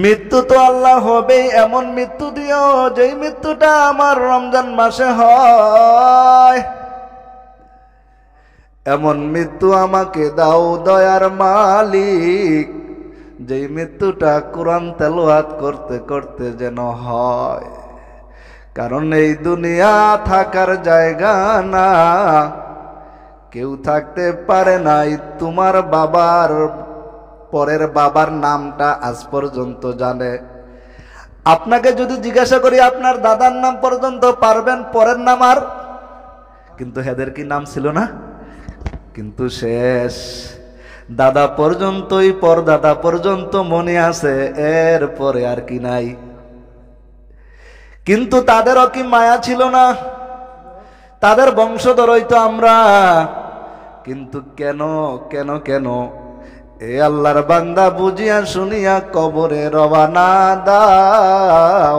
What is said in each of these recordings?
মৃত্যু তো আল্লাহ হবেই, এমন মৃত্যু দিও যেই মৃত্যুটা আমার রমজান মাসে হয়। এমন মৃত্যু আমাকে দাও দয়ার মালিক, যেই মৃত্যুটা কোরআন তেলাওয়াত করতে করতে যেন হয়। কারণ এই দুনিয়া থাকার জায়গা না, কেউ থাকতে পারে নাই তোমার বাবার পরের বাবার নামটা আজ পর্যন্ত জানে। আপনাকে যদি জিজ্ঞাসা করি আপনার দাদার নাম পর্যন্ত পারবেন, পরের নাম আর, কিন্তু হেদের কি নাম ছিল না? কিন্তু শেষ দাদা পর্যন্তই, পরদাদা পর্যন্ত মনে আছে, এর পরে আর কি নাই। কিন্তু তাদেরও কি মায়া ছিল না? তাদের বংশধরই তো আমরা। কিন্তু কেন কেন কেন এ আল্লাহর বান্দা বুঝিয়া শুনিয়া কবরে রওনা দাও।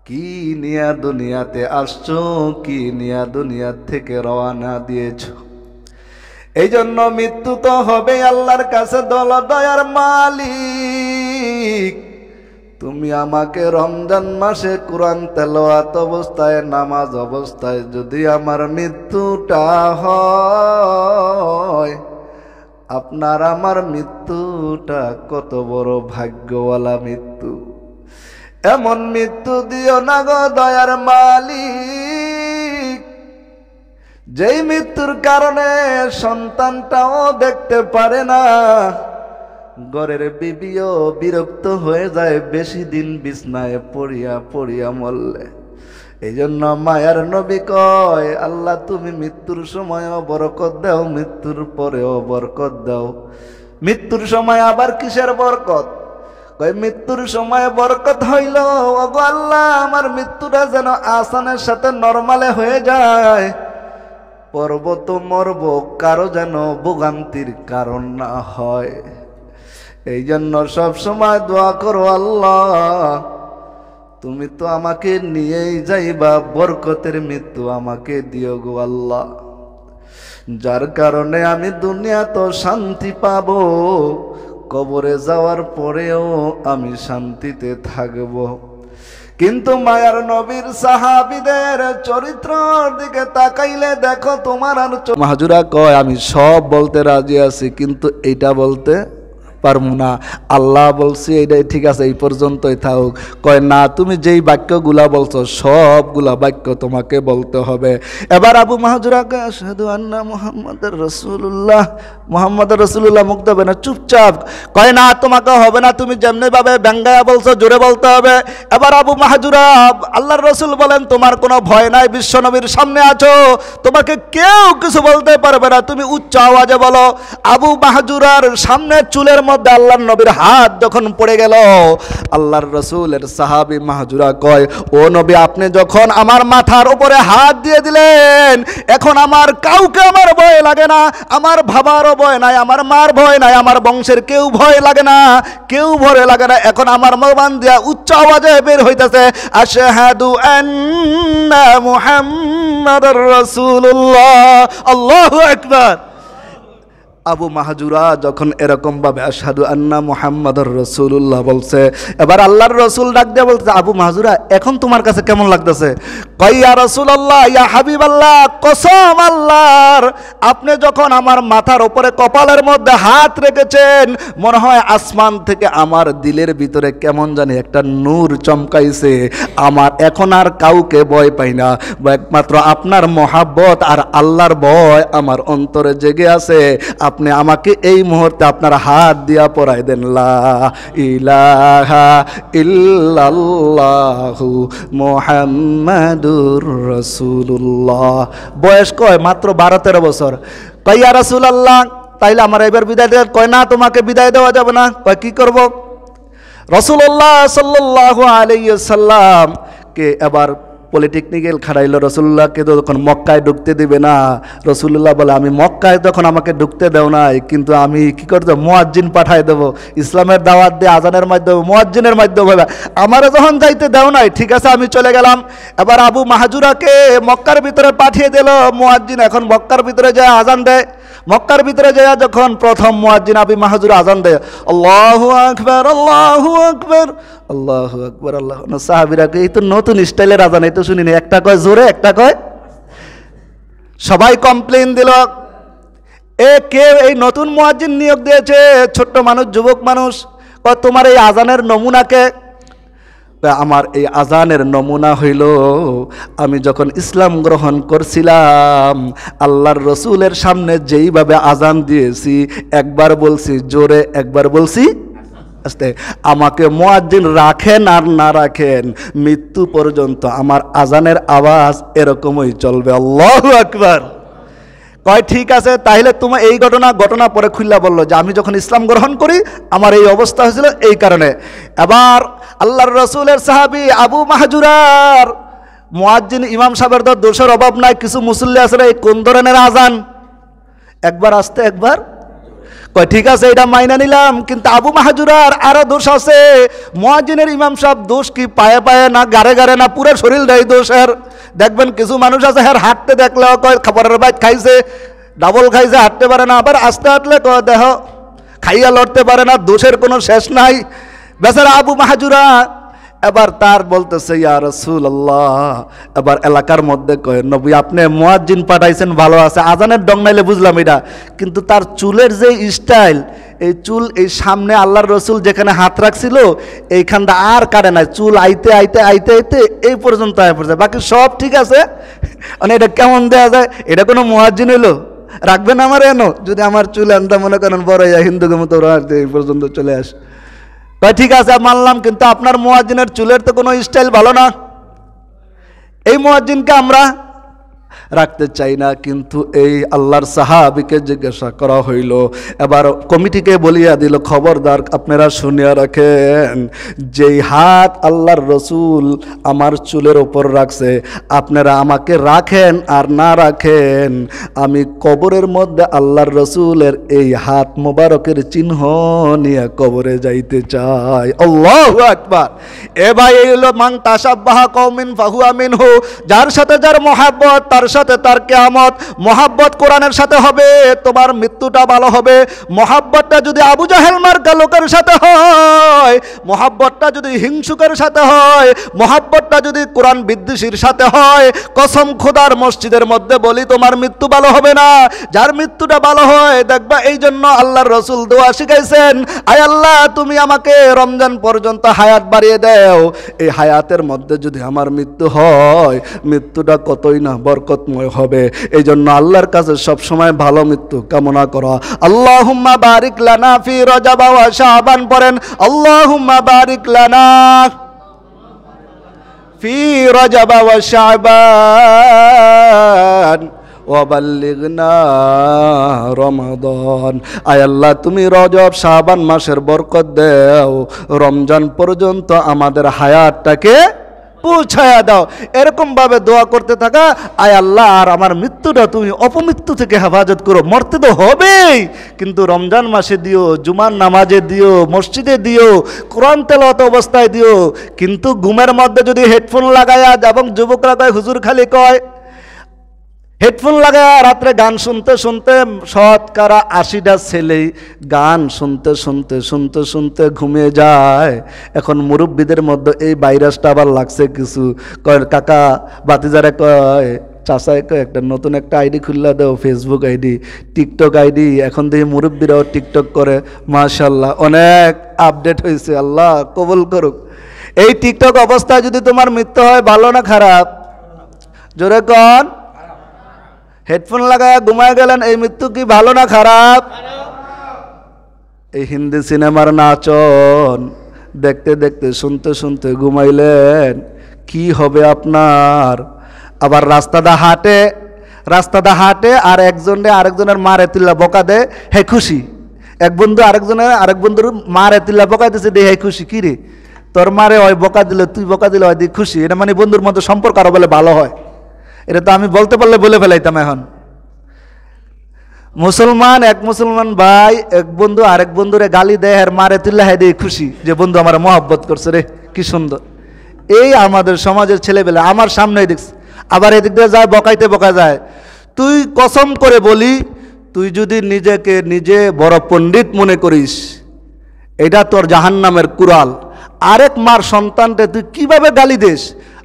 কি নিয়া দুনিয়াতে আসছো, কি নিয়া দুনিয়া থেকে রওনা দিয়েছো? এই জন্য মৃত্যু তো হবে আল্লাহর কাছে দয়ার মালিক। তুমি আমাকে রমজান মাসে কোরআন তেলাওয়াত অবস্থায়, নামাজ অবস্থায় যদি আমার মৃত্যুটা হয়, আপনার আমার মৃত্যুটা কত বড় ভাগ্যওয়ালা মৃত্যু। এমন মৃত্যু দিও না গো দয়ার মালিক, যেই মৃত্যুর কারণে সন্তানটাও দেখতে পারে না, ঘরের বিবিও বিরক্ত হয়ে যায় বেশি দিন বিছনায় পড়িয়া পড়িয়া মরলে। এই জন্য মায়ার নবী কয়, আল্লাহ তুমি মৃত্যুর সময়ও বরকত দাও, মৃত্যুর পরেও বরকত দাও। মৃত্যুর সময় আবার কিসের বরকত? কয় মৃত্যুর সময় বরকত হইল ওগো আল্লাহ আমার মৃত্যুটা যেন আসানের সাথে নরমালে হয়ে যায়, পর্বত মরব, কারো যেন ভোগান্তির কারণ না হয়। এই জন্য সব সময় দোয়া করো, আল্লাহ তুমি তো আমাকে নিয়েই যাইবা, বরকতের মৃত্যু আমাকে দিও গো আল্লাহ, যার কারণে আমি দুনিয়া তো শান্তি পাবো, কবরে যাওয়ার পরেও আমি শান্তিতে থাকব। কিন্তু মায়ার নবীর সাহাবীদের চরিত্রের দিকে তাকাইলে দেখো তোমার আর মাহজুরা কয় আমি সব বলতে রাজি আছি, কিন্তু এইটা বলতে পারবো না। আল্লাহ বলছি এইটাই ঠিক আছে, এই পর্যন্তই থাকুক। কয় না, তুমি যেই বাক্যগুলা বলছো সবগুলা বাক্য তোমাকে বলতে হবে। এবার আবু মাহজুরা কয় আশহাদু আন্না মুহাম্মাদুর রাসূলুল্লাহ, মুহাম্মাদুর রাসূলুল্লাহ মুক্ত হবে না, চুপচাপ। কয় না তোমাকে হবে না, তুমি যেমনি ভাবে ব্যঙ্গায়া বলছো জোরে বলতে হবে। এবার আবু মাহজুরা, আল্লাহর রাসূল বলেন তোমার কোনো ভয় নাই, বিশ্বনবীর সামনে আছো, তোমাকে কেউ কিছু বলতে পারবে না, তুমি উচ্চ আওয়াজে বলো। আবু মাহজুরার সামনে চুলের মধ্যে আল্লাহর নবীর হাত যখন পড়ে গেল, আল্লাহর রাসূলের সাহাবী মাহজুরা কয় ও নবী আপনি যখন আমার মাথার উপরে হাত দিয়ে দিলেন, এখন আমার কাউকে আমার ভয় লাগে না, আমার বাবারও ভয় নাই, আমার মার ভয় নাই, আমার বংশের কেউ ভয় লাগে না, কেউ ভয় লাগে না। এখন আমার জবান দিয়া উচ্চ আওয়াজে বের হইতেছে আশহাদু আন্না মুহাম্মাদুর রাসূলুল্লাহ, আল্লাহু আকবার। আবু মাহজুরা যখন এরকম ভাবে আশহাদু আন্না মুহাম্মাদুর রাসূলুল্লাহ বলছে, এবার আল্লাহর রাসূল ডাক দিয়ে বলছে আবু মাহজুরা এখন তোমার কাছে কেমন লাগতেছে? কয় ইয়া রাসূলুল্লাহ, ইয়া হাবিবাল্লাহ, কসম আল্লাহর, আপনি যখন আমার মাথার উপরে কপালের মধ্যে হাত রেখেছেন, মনে হয় আসমান থেকে আমার দিলের ভিতরে কেমন জানি একটা নূর চমকাইছে। আমার এখন আর কাউকে ভয় পাই না, একমাত্র আপনার মহাব্বত আর আল্লাহর ভয় আমার অন্তরে জেগে আছে। আপনি আমাকে এই মুহূর্তে আপনার হাত দিয়া পরাই দেন লা ইলাহা ইল্লাল্লাহু মুহাম্মাদুর রাসূলুল্লাহ। বয়স কয় মাত্র 12-13 বছর। কয় ইয়া রাসূলুল্লাহ তাইলে আমার এবার বিদায় দেন? কয় না তোমাকে বিদায় দেওয়া যাবে না। কয় কি করব? রাসূলুল্লাহ সাল্লাল্লাহু আলাইহি ওয়াসাল্লাম কে এবার পলিটেকনিক্যাল খাড়াইল, রসুল্লাহকে যখন মক্কায় ঢুকতে দিবে না, রসুল্লাহ বলে আমি মক্কায় তখন আমাকে ঢুকতে দেও নাই, কিন্তু আমি কি করতে মুয়াজ্জিন পাঠাই দেবো, ইসলামের দাওয়াত দিয়ে আজানের মাধ্যমে মুয়াজ্জিনের মাধ্যমে আমারও যখন যাইতে দেও নাই, ঠিক আছে আমি চলে গেলাম। এবার আবু মাহাজুরাকে মক্কার ভিতরে পাঠিয়ে দিল মুয়াজ্জিন, এখন মক্কার ভিতরে যায় আজান দেয়। মক্কার ভিতরে যায় যখন প্রথম মুয়াজ্জিন আবু মাহাজুর আজান দেয়, আল্লাহু আকবার আল্লাহু আকবার আল্লাহু আকবার আল্লাহ, সাহাবীরা এই তো নতুন স্টাইলের আজান, এই তো শুনিনি, একটা কয় জোরে একটা কয়। সবাই কমপ্লেন দিল, কে এই নতুন মুয়াজ্জিন নিয়োগ দিয়েছে? ছোট্ট মানুষ, যুবক মানুষ। তোমার এই আজানের নমুনাকে? আমার এই আজানের নমুনা হইল আমি যখন ইসলাম গ্রহণ করছিলাম আল্লাহর রসুলের সামনে যেইভাবে আজান দিয়েছি, একবার বলছি জোরে, একবার বলছি আস্তে, আমাকে মুয়াজ্জিন রাখেন আর না রাখেন মৃত্যু পর্যন্ত আমার আজানের আওয়াজ এরকমই চলবে। আল্লাহু আকবার। কয় ঠিক আছে, তাহলে তোমার এই ঘটনা পরে খুল্লা বললো যে আমি যখন ইসলাম গ্রহণ করি আমার এই অবস্থা হয়েছিল এই কারণে। এবার আল্লাহর রসুলের সাহাবী আবু মাহজুরার মুয়াজ্জিন ইমাম সাহেবের তো দোষের অভাব নাই, কিছু মুসল্লি আছে এই কোন ধরনের আজান, একবার আসতে একবার। কয় ঠিক আছে এটা মাইনা নিলাম, কিন্তু আবু মাহজুরার আরো দোষ আছে। মুয়াজ্জিনের ইমাম সাহেব দোষ কি পায়ে পায়ে না গারে গারে না পুরো শরীর দেয় দোষের? দেখবেন কিছু মানুষ আছে হ্যাঁ হাঁটতে দেখলেও কয় খাবারের বাইট খাইছে, ডাবল খাইছে, হাঁটতে পারে না, আবার আস্তে হাঁটলে কয় দেহ খাইয়া লড়তে পারে না, দোষের কোনো শেষ নাই। বেচারা আবু মাহজুরা এবার তার বলতেছে ইয়া রাসূলুল্লাহ, এবার এলাকার মধ্যে কয় নবী আপনি মুয়াজ্জিন পাঠাইছেন ভালো আছে, আজানের ডং নাইলে বুঝলাম এটা, কিন্তু তার চুলের যে স্টাইল, এই চুল এই সামনে আল্লাহর রসুল যেখানে হাত রাখছিল এইখানটা আর কাটে নাই, চুল আইতে আইতে আইতে আইতে এই পর্যন্ত আয় পড়ছে, বাকি সব ঠিক আছে। মানে এটা কেমন দেয়া যায়? এটা কোনো মুয়াজ্জিন হইলো? রাখবেন আমার এনো যদি আমার চুল আনটা মনে করেন বড় হিন্দুকে মতো এই পর্যন্ত চলে আসে। ঠিক আছে মানলাম, কিন্তু আপনার মুয়াজ্জিনের চুলের তো কোনো স্টাইল ভালো না, এই মুয়াজ্জিনকে আমরা রাখতে চাই না। কিন্তু এই আল্লাহর সাহাবীকে জিজ্ঞাসা করা হইল, এবার কমিটিকে বলিয়া দিল খবরদার আপনারা শুনিয়া রাখেন, যেই হাত আল্লাহর রসুল আমার চুলের ওপর রাখছে আপনারা আমাকে রাখেন আর না রাখেন, আমি কবরের মধ্যে আল্লাহর রসুলের এই হাত মোবারকের চিহ্ন নিয়ে কবরে যাইতে চাই। আল্লাহু আকবার। এ ভাই এই হলো মান তাশাব্বাহা কওমিন ফাহুয়া মিনহু, যার সাথে যার মহব্বত তার সাথে তার কিয়ামত। মহব্বত কোরআনের সাথে হবে তোমার মৃত্যুটা ভালো হবে, মহব্বতটা যদি আবু জাহেল মার্কা লোকের সাথে হয়, মহব্বতটা যদি হিংসুকের সাথে হয়, মহব্বতটা যদি কোরআন বিদ্বেষীর সাথে হয়, কসম খোদার মসজিদের মধ্যে বলি তোমার মৃত্যু ভালো হবে না। যার মৃত্যুটা ভালো হয় দেখবা, এই জন্য আল্লাহর রসুল দোয়া শিখাইছেন, আয় আল্লাহ তুমি আমাকে রমজান পর্যন্ত হায়াত বাড়িয়ে দাও, এই হায়াতের মধ্যে যদি আমার মৃত্যু হয় মৃত্যুটা কতই না বরকতময় হবে। এই জন্য আল্লাহর কাছে সবসময় ভালো মৃত্যু কামনা করা। আল্লাহুম্মা বারিক লানা ফি রজব ওয়া শাবান, পড়েন আল্লাহুম্মা বারিক লানা ফি রজব ওয়া শাবান ওয়া বাল্লিগনা রমাদান। আয় আল্লাহ তুমি রজব শাবান মাসের বরকত দাও, রমজান পর্যন্ত আমাদের হায়াতটাকে পৌঁছায়া দাও। এরকম ভাবে দোয়া করতে থাকা, আয় আল্লাহ আর আমার মৃত্যুটা তুমি অপমৃত্যু থেকে হেফাজত করো। মরতে তো হবেই, কিন্তু রমজান মাসে দিও, জুমার নামাজে দিও, মসজিদে দিও, কোরআন তেলাওয়াত অবস্থায় দিও। কিন্তু ঘুমের মধ্যে যদি হেডফোন লাগায়া, এবং যুবকরা কয় হুজুর খালি কয় হেডফোন লাগায় রাত্রে গান শুনতে শুনতে, শতকরা 80টা ছেলেই গান শুনতে শুনতে শুনতে শুনতে ঘুমিয়ে যায়। এখন মুরব্বীদের মধ্যে এই ভাইরাসটা আবার লাগছে কিছু, কয় কাকা বাতিজারে কয় চাচায় কয় একটা নতুন একটা আইডি খুললা দাও, ফেসবুক আইডি, টিকটক আইডি। এখন দেখি মুরব্বীরাও টিকটক করে, মাশাআল্লাহ অনেক আপডেট হয়েছে, আল্লাহ কবুল করুক। এই টিকটক অবস্থায় যদি তোমার মৃত্যু হয় ভালো না খারাপ? জোরে কন। হেডফোন লাগায় ঘুমায় গেলেন, এই মৃত্যু কি ভালো না খারাপ? এই হিন্দি সিনেমার নাচন দেখতে দেখতে শুনতে শুনতে ঘুমাইলেন, কি হবে আপনার? আবার রাস্তাটা হাঁটে আর আরেকজনের মার এতিল্লা বকা দে, হে খুশি। এক বন্ধু আরেক বন্ধুর মার এতিল্লা বকা দিয়েছে, দে হে খুশি। কি রে তোর মারে হয় বকা দিলে, তুই বকা দিলে হয় দিয়ে খুশি, এটা মানে বন্ধুর মধ্যে সম্পর্ক আরো বলে ভালো হয়। এটা তো আমি বলতে পারলে বলে ফেলাইতাম। এখন মুসলমান, এক মুসলমান ভাই এক বন্ধু আরেক বন্ধুরে গালি দেয় আর মারে তুল্লা হয় দিয়ে খুশি যে বন্ধু আমার মহব্বত করছে রে, কি সুন্দর। এই আমাদের সমাজের ছেলেবেলা আমার সামনেই দেখছি। আবার এদিক দিয়ে যায় বকাইতে বকা যায়। তুই কসম করে বলি, তুই যদি নিজেকে নিজে বড় পণ্ডিত মনে করিস, এটা তোর জাহান্নামের কুড়াল। আরেক মার সন্তানকে তুই কিভাবে গালি দিস?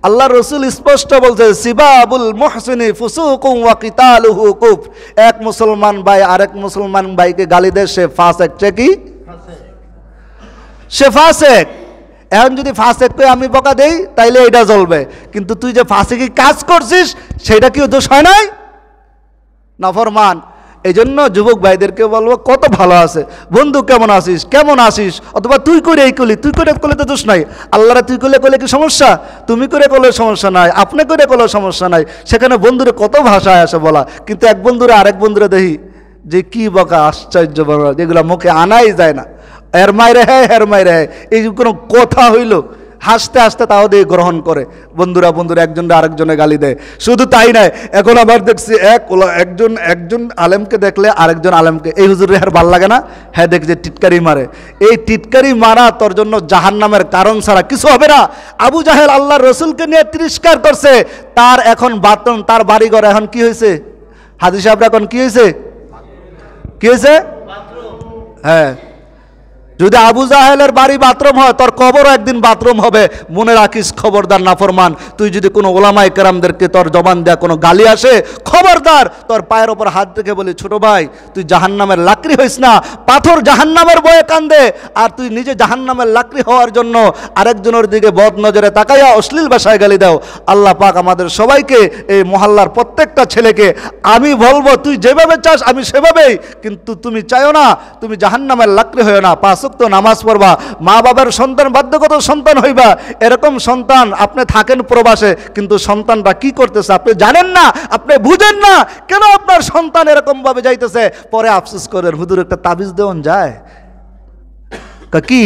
আল্লাহ রসুল স্পষ্ট বলছে, সিবাবুল মুহসিনি ফুসুকুম ওয়া কিতালুহু কুফর। এক মুসলমান ভাই আরেক মুসলমান ভাইকে গালি দেয়, সে ফাসেক। কি সে ফাসেক? এখন যদি ফাসেককে আমি বকা দেই তাইলে এটা জ্বলবে, কিন্তু তুই যে ফাসেকি কাজ করছিস সেটা কি দোষ হয় নাই? নাফরমান। এই জন্য যুবক ভাইদেরকে বলবো, কত ভালো আছে বন্ধু, কেমন আছিস, কেমন আসিস, অথবা তুই করে এই করলি, তুই করে করলে তো দোষ নাই। আল্লাহরা তুই করলে করলে কি সমস্যা? তুমি করে করলে সমস্যা নাই, আপনি করে করলে সমস্যা নাই। সেখানে বন্ধুরে কত ভাষায় আসে বলা, কিন্তু এক বন্ধুরে আরেক বন্ধুরে দেখি যে কি বকা, আশ্চর্য বলা, যেগুলো মুখে আনাই যায় না। এর মাইরে হ্যাঁ, হের মাইরে হ্যাঁ, এই কোনো কথা হইল? হাসতে হাসতে তাও দিয়ে গ্রহণ করে। বন্ধুরা একজনরা আরেকজনে গালি দেয়। শুধু তাই নয়, এখন আবার দেখছি একজন আলেমকে দেখলে আরেকজন আলেমকে, এই হুজুরের আর ভাল লাগে না, হ্যাঁ দেখছে টিটকারি মারে। এই টিটকারি মারা তোর জন্য জাহান্নামের কারণ ছাড়া কিছু হবে না। আবু জাহেল আল্লাহর রসুলকে নিয়ে তিরস্কার করছে, তার এখন বাথরুম, তার বাড়িঘর এখন কি হয়েছে? হাজী সাহেবরা এখন কি হয়েছে? কি হয়েছে? হ্যাঁ, যদি আবু জাহেলের বাড়ি বাথরুম হয়, তোর কবরও একদিন বাথরুম হবে। মনে রাখিস, খবরদার নাফরমান, তুই যদি কোনো ওলামায়ে কেরামদেরকে তোর জবান দেয়া কোনো গালি আসে, খবরদার তোর পায়ের ওপর হাত রেখে বলি, ছোট ভাই তুই জাহান্নামের লাকড়ি হইস না। পাথর জাহান্নামের বয়ে কান্দে, আর তুই নিজে জাহান্নামের লাকড়ি হওয়ার জন্য আরেকজনের দিকে বদ নজরে তাকাইয়া অশ্লীল ভাষায় গালি দাও। আল্লাহ পাক আমাদের সবাইকে, এই মহল্লার প্রত্যেকটা ছেলেকে আমি বলবো, তুই যেভাবে চাস আমি সেভাবেই, কিন্তু তুমি চাইও না তুমি জাহান্নামের লাকড়ি হইও না। তো নামাজ পড়বা, মা বাবার সন্তান বাধ্যগত সন্তান হইবা। এরকম সন্তান আপনি থাকেন প্রবাসে, কিন্তু সন্তানটা কি করতেছে আপনি জানেন না, আপনি বুঝেন না কেন আপনার সন্তান এরকম ভাবে যাইতেছে। পরে আফসোস করেন, হুজুর একটা তাবিজ দেওয়ান যায়। কি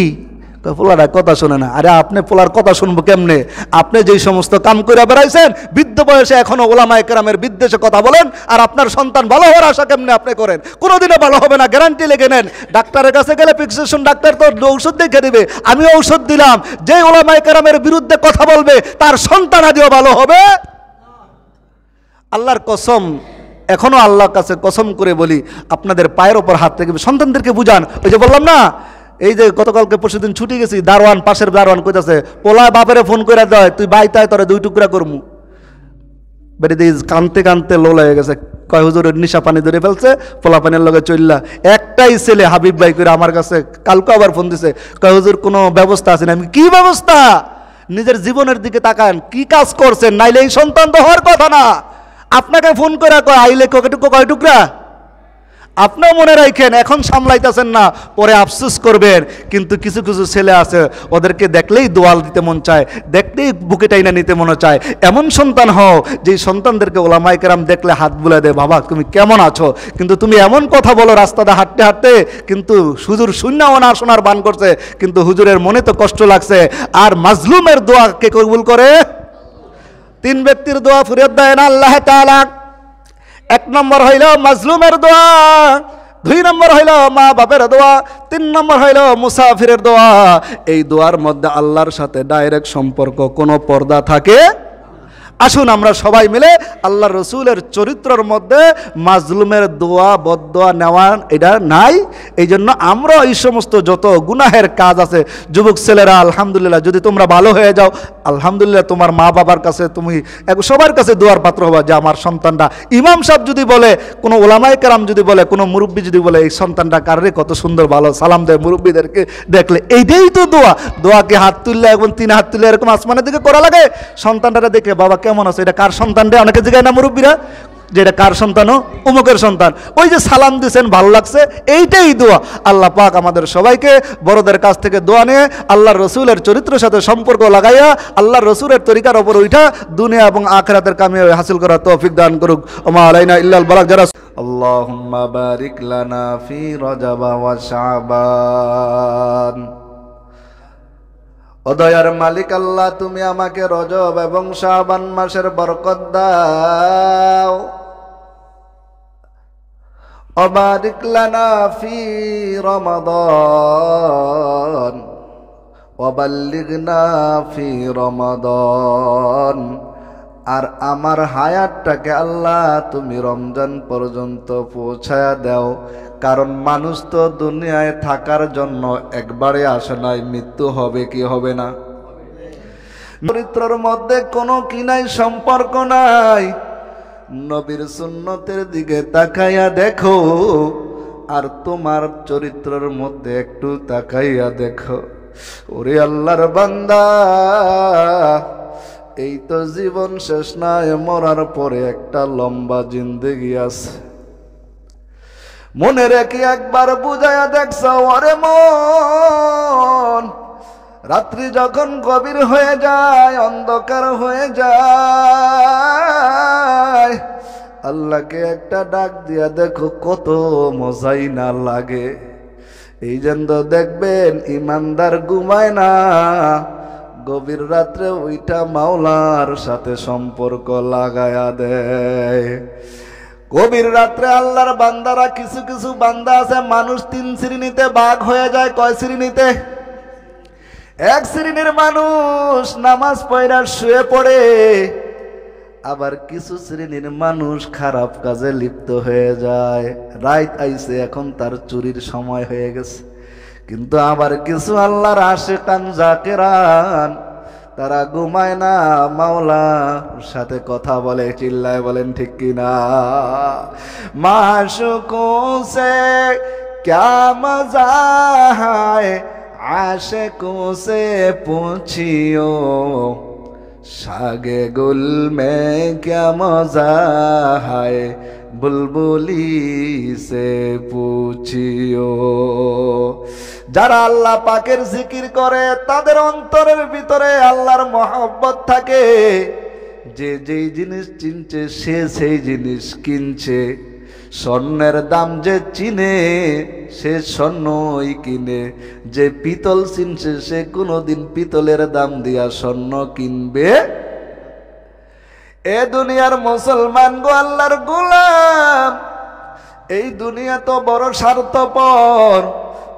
পোলারা কথা শোনে না? আরে আপনি পোলার কথা শুনবো কেমনে? আপনি যেই সমস্ত কাম করে বেড়াইছেন, বৃদ্ধ বয়সে এখনো ওলামায়ে কেরামের বিদ্বেষে কথা বলেন, আর আপনার সন্তান ভালো হওয়ার আশা কেমনে আপনি করেন? কোনোদিনও ভালো হবে না, গ্যারান্টি লেগে নেন। ডাক্তারের কাছে গেলে প্রেসক্রিপশন ডাক্তার তো ঔষধ দেখে দিবে, আমি ঔষধ দিলাম। যে ওলামায়ে কেরামের বিরুদ্ধে কথা বলবে তার সন্তান আদিও ভালো হবে। আল্লাহর কসম, এখনো আল্লাহর কাছে কসম করে বলি, আপনাদের পায়ের ওপর হাত রেখে সন্তানদেরকে বুঝান। ওই যে বললাম না, এই যে গতকালকে পরশুদিন ছুটি গেছি, দারোয়ান, পাশের দারোয়ান কইতাছে, পোলা বাপেরে ফোন করে দেয়, তুই বাইতায় তোরে 2 টুকরা করমু। বেরিয়ে কানতে কানতে লোলা হয়ে গেছে, কয় হুজুরের নিশা পানি ধরে ফেলছে, পোলা পানির লগে চললা। একটাই ছেলে হাবিব ভাই করে আমার কাছে কালকে আবার ফোন দিছে, কয় হুজুর কোনো ব্যবস্থা আছে না? আমি কি ব্যবস্থা? নিজের জীবনের দিকে তাকান, কি কাজ করছেন, নাইলে এই সন্তান তো হওয়ার কথা না। আপনাকে ফোন করে কয় আইলে কয় টুকরা? আপনিও মনে রাখেন, এখন সামলাইতেছেন না, পরে আফসোস করবেন। কিন্তু কিছু কিছু ছেলে আছে, ওদেরকে দেখলেই দোয়াল দিতে মন চায়, দেখলেই বুকে টাইনা নিতে মনে চায়। এমন সন্তান হও যে সন্তানদেরকে ওলামায়ে কেরাম দেখলে হাত বুলে দেয়, বাবা তুমি কেমন আছো। কিন্তু তুমি এমন কথা বলো রাস্তাতে হাঁটতে হাঁটতে, কিন্তু হুজুর শূন্যও না শোনার বান করছে, কিন্তু হুজুরের মনে তো কষ্ট লাগছে। আর মাজলুমের দোয়া কে কবুল করে? 3 ব্যক্তির দোয়া ফিরিয়ে দেয় না আল্লাহ তাআলা। 1 নম্বর হইল মাজলুমের দোয়া, 2 নম্বর হইল মা বাপের দোয়া, 3 নম্বর হইল মুসাফিরের দোয়া। এই দোয়ার মধ্যে আল্লাহর সাথে ডাইরেক্ট সম্পর্ক, কোনো পর্দা থাকে। আসুন আমরা সবাই মিলে আল্লাহর রসুলের চরিত্রের মধ্যে মাজলুমের দোয়া বদদোয়া নেওয়া এটা নাই। এই জন্য আমরা এই সমস্ত যত গুনাহের কাজ আছে, যুবক ছেলেরা আলহামদুলিল্লাহ, যদি তোমরা ভালো হয়ে যাও আলহামদুলিল্লাহ, তোমার মা বাবার কাছে তুমি সবার কাছে দোয়ার পাত্র হবা যে আমার সন্তানটা, ইমাম সাহেব যদি বলে, কোনো ওলামায়ে কেরাম যদি বলে, কোনো মুরব্বী যদি বলে এই সন্তানটা কারে কত সুন্দর ভালো, সালাম দেয় মুরব্বীদেরকে দেখলে, এইটাই তো দোয়া। দোয়াকে হাত তুললে এবং 3 হাত তুললে এরকম আসমানের দিকে করা লাগে। সন্তানটা দেখে বাবা কেমন আছে, এটা কার সন্তান রে? অনেকে জিজ্ঞাসা না মুরব্বীরা যে এটা কার সন্তান? অমুকের সন্তান। ওই যে সালাম দিয়েছেন, ভালো লাগছে, এইটাই দোয়া। আল্লাহ পাক আমাদের সবাইকে বড়দের কাছ থেকে দোয়া নিয়ে আল্লাহর রসুলের চরিত্রের সাথে সম্পর্ক লাগাইয়া আল্লাহর রসুলের তরিকার ওপর উঠা দুনিয়া এবং আখিরাতের কামিয়াবি হাসিল করার তৌফিক দান করুক। ওমা আলাইনা ইল্লাল বালাগ। যারা আল্লাহুম্মা বারিক লানা ফি রজব ওয়া শাবান ও দয়ার মালিক আল্লাহ, তুমি আমাকে রজব এবং শাবান মাসের বরকত দাও। ওবারিক লানা ফি রমাদান ওয়াবাল্লিগনা ফি রমাদান। আর আমার হায়াতটাকে আল্লাহ তুমি রমজান পর্যন্ত পৌঁছায়া দাও, কারণ মানুষ তো দুনিয়ায় থাকার জন্য একবারে আসে নাই, মৃত্যু হবে কি হবে না? চরিত্রের মধ্যে কোনো কি নাই, সম্পর্ক নাই। নবীর সুন্নতের দিকে তাকাইয়া দেখো, আর তোমার চরিত্রের মধ্যে একটু তাকাইয়া দেখো। ওরে আল্লাহর বান্দা, এই তো জীবন শেষ নাই, মরার পরে একটা লম্বা জিন্দেগি আছে। মনে রেখে একবার বুঝাইয়া দেখছ, ওরে মন, রাত্রি যখন গভীর হয়ে যায়, অন্ধকার হয়ে যায়, আল্লাহকে একটা ডাক দিয়া দেখো, কত মজাই না লাগে। এই জন্য দেখবেন ইমানদার ঘুমায় না, গভীর রাত্রে ওইটা মাওলার সাথে সম্পর্ক লাগায়া দেয়। গভীর রাত্রে আল্লাহর বান্দারা, কিছু কিছু বান্দা আছে, মানুষ তিন শ্রেণীতে ভাগ হয়ে যায়। কয় শ্রেণীতে? এক শ্রেণীর মানুষ নামাজ পড়া শুয়ে পড়ে, আবার কিছু শ্রেণীর মানুষ খারাপ কাজে লিপ্ত হয়ে যায়। রাত আইছে, এখন তার চুরির সময় হয়ে গেছে। কিন্তু আবার কিছু আল্লাহর আশিকান জাকিরান, তারা ঘুমায় না, মাওলার সাথে কথা বলে। চিল্লায় বলেন ঠিক কিনা? মাশুকোं से क्या मजा है, आशिकों से पूछियो, शागे गुल में क्या मजा है, बुलबुली से पूछियो। যারা আল্লাহ পাকের জিকির করে, তাদের অন্তরের ভিতরে আল্লাহর মহব্বত থাকে। যে যেই জিনিস চিনছে, সে সেই জিনিস কিনছে। স্বর্ণের দাম যে চিনে, সে স্বর্ণই কিনে। যে পিতল চিনছে, সে কোনোদিন পিতলের দাম দিয়া স্বর্ণ কিনবে। এ দুনিয়ার মুসলমান গো, আল্লাহর গোলাম, এই দুনিয়া তো বড় স্বার্থপর।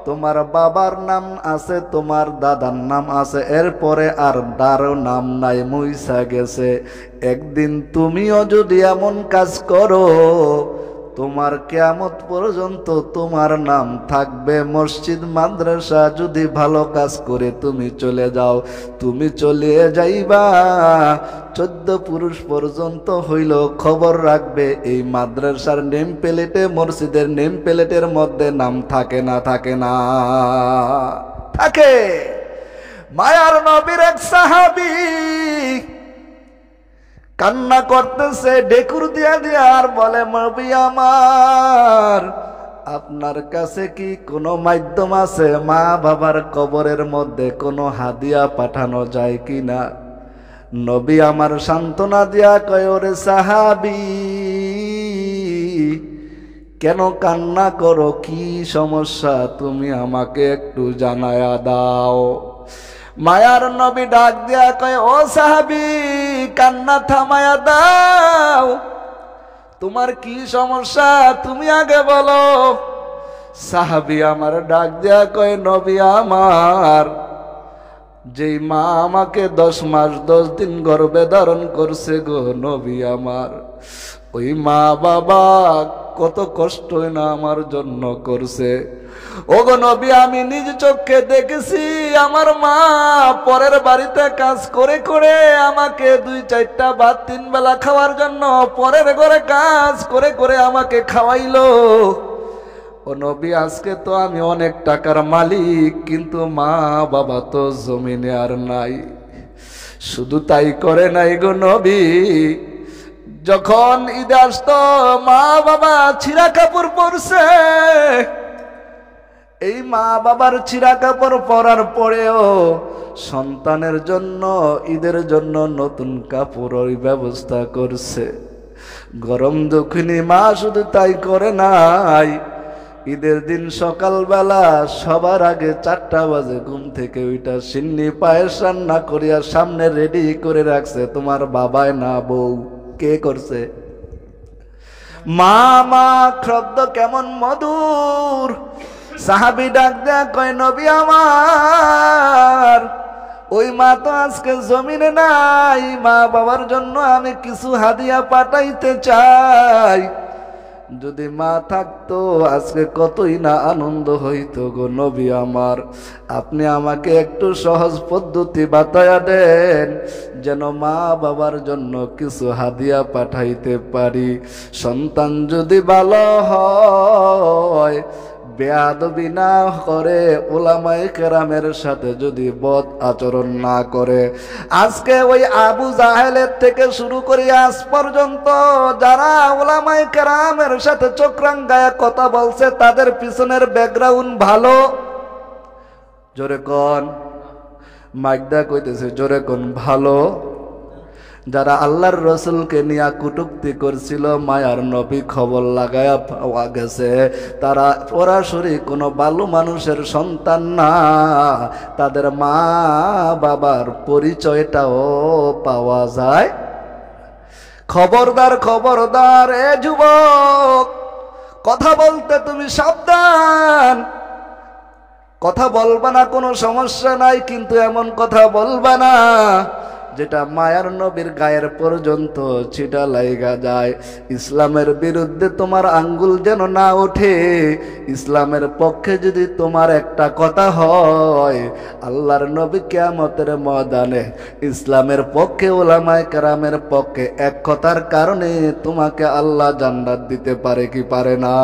তোমার বাবার নাম আছে, তোমার দাদার নাম আছে, এরপরে আর কারো নাম নাই, মুইসা গেছে। একদিন তুমিও যদি এমন কাজ করো, তোমার কিয়ামত পর্যন্ত তোমার নাম থাকবে। মসজিদ মাদ্রাসা যদি ভালো কাজ করে তুমি চলে যাও, তুমি চলে যাইবা, 14 পুরুষ পর্যন্ত হইল খবর রাখবে এই মাদ্রাসার নেম প্লেটে, মসজিদের নেম প্লেটের মধ্যে নাম থাকে না? থাকে না? থাকে। মায়ার নবীর এক সাহাবী কান্না করতেছে, ডেকুর দিয়া দিয়া, আর বলে, নবী আমার, আপনার কাছে কি কোনো মাধ্যম আছে মা বাবার কবরের মধ্যে কোনো হাদিয়া পাঠানো যায় কিনা? নবী আমার সান্ত্বনা দিয়া কয়, ওরে সাহাবী, কেন কান্না করো? কি সমস্যা? তুমি আমাকে একটু জানায়া দাও। মায়ার নবী ডাক দিয়া কয়, ও সাহাবী, কান্না থামায়া দাও। তোমার কি সমস্যা? তুমি আগে বলো। সাহাবী আমার ডাক দিয়া কয়, নবী আমার, যেই মা আমাকে 10 মাস 10 দিন গর্ভে ধারণ করছে গো নবী আমার, ওই মা বাবা কত কষ্ট না আমার জন্য করছে। ওগো নবী, আমি নিজ চোখে দেখেছি, আমার মা পরের বাড়িতে কাজ করে করে আমাকে 2-4টা ভাত 3 বেলা খাওয়ার জন্য পরের ঘরে কাজ করে করে আমাকে খাওয়াইলো। ও নবী, আজকে তো আমি অনেক টাকার মালিক, কিন্তু মা বাবা তো জমিনে আর নাই। শুধু তাই করে নাই গো নবী, যখন ঈদ আসতো মা বাবা ছিঁড়া কাপড় পরছে, এই মা বাবার ছিঁড়া কাপড় পরার পরেও সন্তানের জন্য, ঈদের জন্য নতুন কাপড়ের ব্যবস্থা করছে। গরম দক্ষিণী মা শুধু তাই করে নাই, ঈদের দিন সকালবেলা সবার আগে 4টা বাজে ঘুম থেকে ওইটা সিন্নি পায়েস রান্না করিয়া সামনে রেডি করে রাখছে। তোমার বাবাই না বউ, কে করছে? মা মা শব্দ কেমন মধুর। সাহাবী ডাক দেয়া কয়, নবী আমার ওই মা তো আজকে জমিনে নাই, মা বাবার জন্য আমি কিছু হাদিয়া পাঠাইতে চাই। যদি মা থাকতো আজকে কতই না আনন্দ হইতো গো নবী আমার। আপনি আমাকে একটু সহজ পদ্ধতি বাতায়া দেন, যেন মা বাবার জন্য কিছু হাদিয়া পাঠাইতে পারি। সন্তান যদি ভালো হয়, বেয়াদবি না করে, উলামায়ে কেরামের সাথে যদি বদ আচরণ না করে। আজকে ওই আবু জাহেলের থেকে শুরু করে আজ পর্যন্ত যারা উলামায়ে কেরামের সাথে চোখরাঙ্গায়া কথা বলছে, তাদের পিছনের ব্যাকগ্রাউন্ড ভালো? জোরে কোন, মাইকদা কইতেছে জোরে কোন ভালো? যারা আল্লাহর রসুলকে নিয়ে কটূক্তি করছিল, মায়ার নবী খবর লাগায়া পাওয়া গেছে তারা সরাসরি কোনো ভালো মানুষের সন্তান না, তাদের মা বাবার পরিচয়টাও পাওয়া যায়। খবরদার খবরদার এ যুবক, কথা বলতে তুমি সাবধান। কথা বলবা না কোনো সমস্যা নাই, কিন্তু এমন কথা বলবা না যেটা মায়ার নবীর গায়ের পর্যন্ত ছিটা লাইগা যায়। ইসলামের বিরুদ্ধে তোমার আঙ্গুল যেন না ওঠে। ইসলামের পক্ষে যদি তোমার একটা কথা হয়, আল্লাহর নবী কিয়ামতের ময়দানে ইসলামের পক্ষে, উলামায়ে কেরামের পক্ষে এক কথার কারণে তোমাকে আল্লাহ জান্নাত দিতে পারে কি পারে না?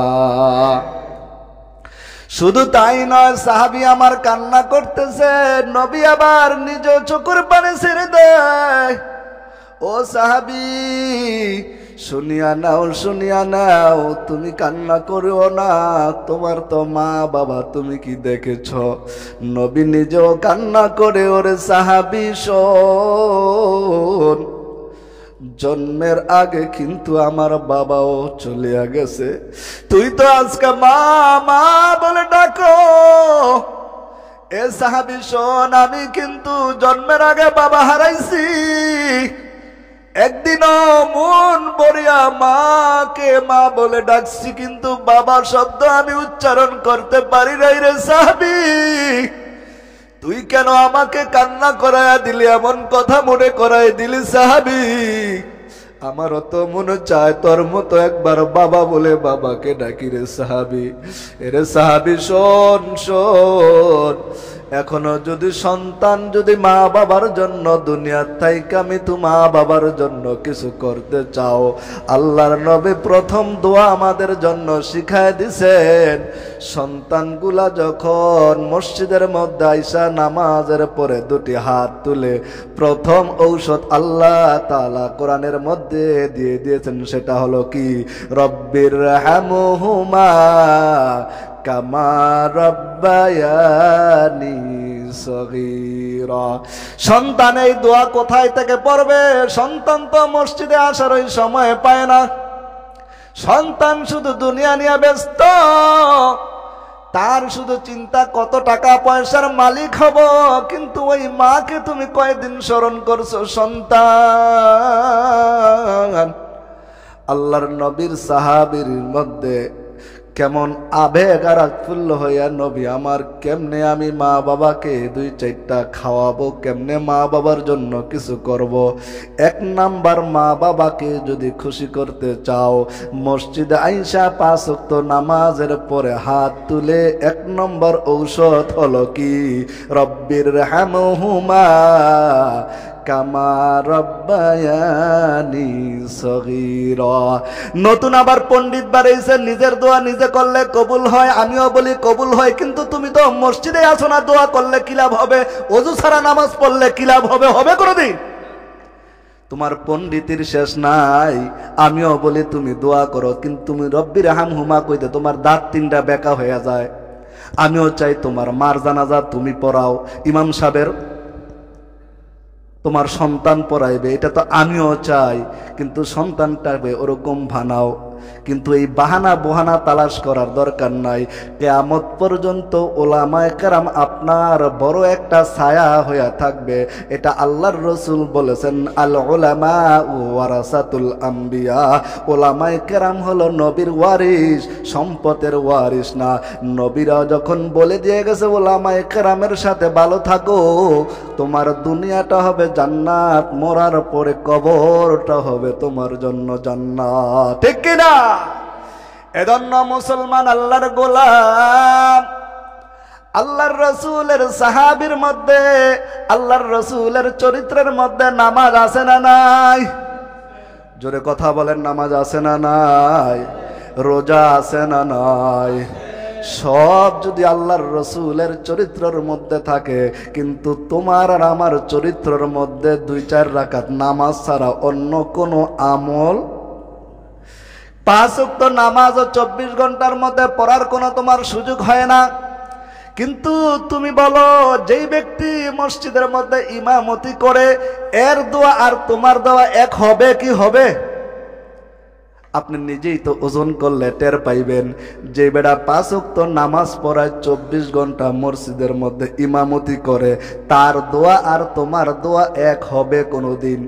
শুধু তাই নয়, সাহাবী আমার কান্না করতেছে, নবী আবার নিজ চোখের পানি ছেড়ে দেয়। ও সাহাবী, শুনিয়া নাও শুনিয়া নাও, তুমি কান্না করিও না, তোমার তো মা বাবা তুমি কি দেখেছ? নবী নিজেও কান্না করে, ওরে সাহাবী শোন, জন্মের আগে কিন্তু আমার বাবাও চলিয়া গেছে, তুই তো আজকে মা মা বলে ডাকো। এ সাহাবী শোন, আমি কিন্তু জন্মের আগে বাবা হারাইছি, একদিনও মন ভরিয়া মাকে মা বলে ডাকছি, কিন্তু বাবার শব্দ আমি উচ্চারণ করতে পারি নাই। রে সাহাবী, তুই কেন আমাকে কান্না করাইয়া দিলি, এমন কথা মনে করাই দিলি? সাহাবী, আমারও তো মনে চায় তোর মতো একবার বাবা বলে বাবাকে ডাকি। রে সাহাবী, এরে সাহাবী শোন শোন, এখনো যদি সন্তান যদি মা বাবার জন্য দুনিয়ার থাইকা মৃত্যু মা বাবার জন্য কিছু করতে চাও, আল্লাহর নবী প্রথম দোয়া আমাদের জন্য শিখায় দিছেন। সন্তানগুলা যখন মসজিদের মধ্যে আইসা নামাজের পরে দুটি হাত তুলে, প্রথম ঔষধ আল্লাহ তাআলা কোরআনের মধ্যে দিয়ে দিয়েছেন, সেটা হলো কি? রব্বির রহমহুমা কামা রব্বায়ানি সগীরা। সন্তান এই দোয়া কোথায় থেকে পড়বে? সন্তান তো মসজিদে আসার ওই সময় পায় না। সন্তান শুধু দুনিয়া নিয়ে ব্যস্ত, তার শুধু চিন্তা কত টাকা পয়সার মালিক হব, কিন্তু ওই মাকে তুমি কয়দিন স্মরণ করছো? সন্তান। আল্লাহর নবীর সাহাবীর মধ্যে কেমন আবেগ আর আৎফুল্ল হইয়া, নবী আমার কেমনে আমি মা বাবাকে 2-4টা খাওয়াবো, কেমনে মা বাবার জন্য কিছু করব। 1 নাম্বার, মা বাবাকে যদি খুশি করতে চাও, মসজিদে আইসা 5 ওয়াক্ত নামাজের পরে হাত তুলে 1 নম্বর ঔষধ হলো কি? রব্বির রহমহুমা কামা রব্বায়ানি সগীরা। নতুন আবার পণ্ডিত বাড়াইছে, নিজের দোয়া নিজে করলে কবুল হয়, আমিও বলি কবুল হয়, কিন্তু তুমি তো মসজিদে আসো না, দোয়া করলে কি লাভ হবে? ওযু ছাড়া নামাজ পড়লে কি লাভ হবে? হবে কোনোদিন? তোমার পণ্ডিতের শেষ নাই। আমিও বলি তুমি দোয়া করো, কিন্তু তুমি রব্বির রহমহুমা কইতে তোমার দাঁত 3টা বেঁকা হয়ে যায়। আমিও চাই তোমার মার জানাজা তুমি পড়াও, ইমাম সাহেবের তোমার সন্তান পড়াইবে, এটা তো আমিও চাই, কিন্তু সন্তানটাকে ওরকম বানাও। কিন্তু এই বাহানা বহানা তালাশ করার দরকার নাই। কিয়ামত পর্যন্ত উলামায়ে কেরাম আপনার বড় একটা ছায়া হয়ে থাকবে। এটা আল্লাহর রাসূল বলেছেন, আল উলামা ওয়ারাসাতুল আম্বিয়া। উলামায়ে কেরাম হলো নবীর ওয়ারিস, সম্পদের ওয়ারিস না। নবীরা যখন বলে দিয়ে গেছে উলামায়ে কেরামের সাথে ভালো থাকো, তোমার দুনিয়াটা হবে জান্নাত, মরার পরে কবরটা হবে তোমার জন্য জান্নাত। ঠিক কিনা? এজন্য মুসলমান আল্লাহর গোলাম, আল্লাহর রাসূলের সাহাবীর মধ্যে, আল্লাহর রাসূলের চরিত্রের মধ্যে নামাজ আছে না নাই? জোরে কথা বলেন, নামাজ আছে না নাই? রোজা আছে না নাই? সব যদি আল্লাহর রাসূলের চরিত্রের মধ্যে থাকে, কিন্তু তোমার আর আমার চরিত্রের মধ্যে 2-4 রাকাত নামাজ ছাড়া অন্য কোনো আমল, 5 ওয়াক্ত নামাজও 24 ঘন্টার মধ্যে পড়ার কোনো তোমার সুযোগ হয় না। কিন্তু তুমি বলো, যেই ব্যক্তি মসজিদের মধ্যে ইমামতি করে, এর দোয়া আর তোমার দোয়া এক হবে কি হবে? আপনি নিজেই তো ওজন করলে টের পাইবেন। যে বেটা 5 ওয়াক্ত নামাজ পড়ায় 24 ঘন্টা মসজিদের মধ্যে ইমামতি করে, তার দোয়া আর তোমার দোয়া এক হবে কোনোদিন?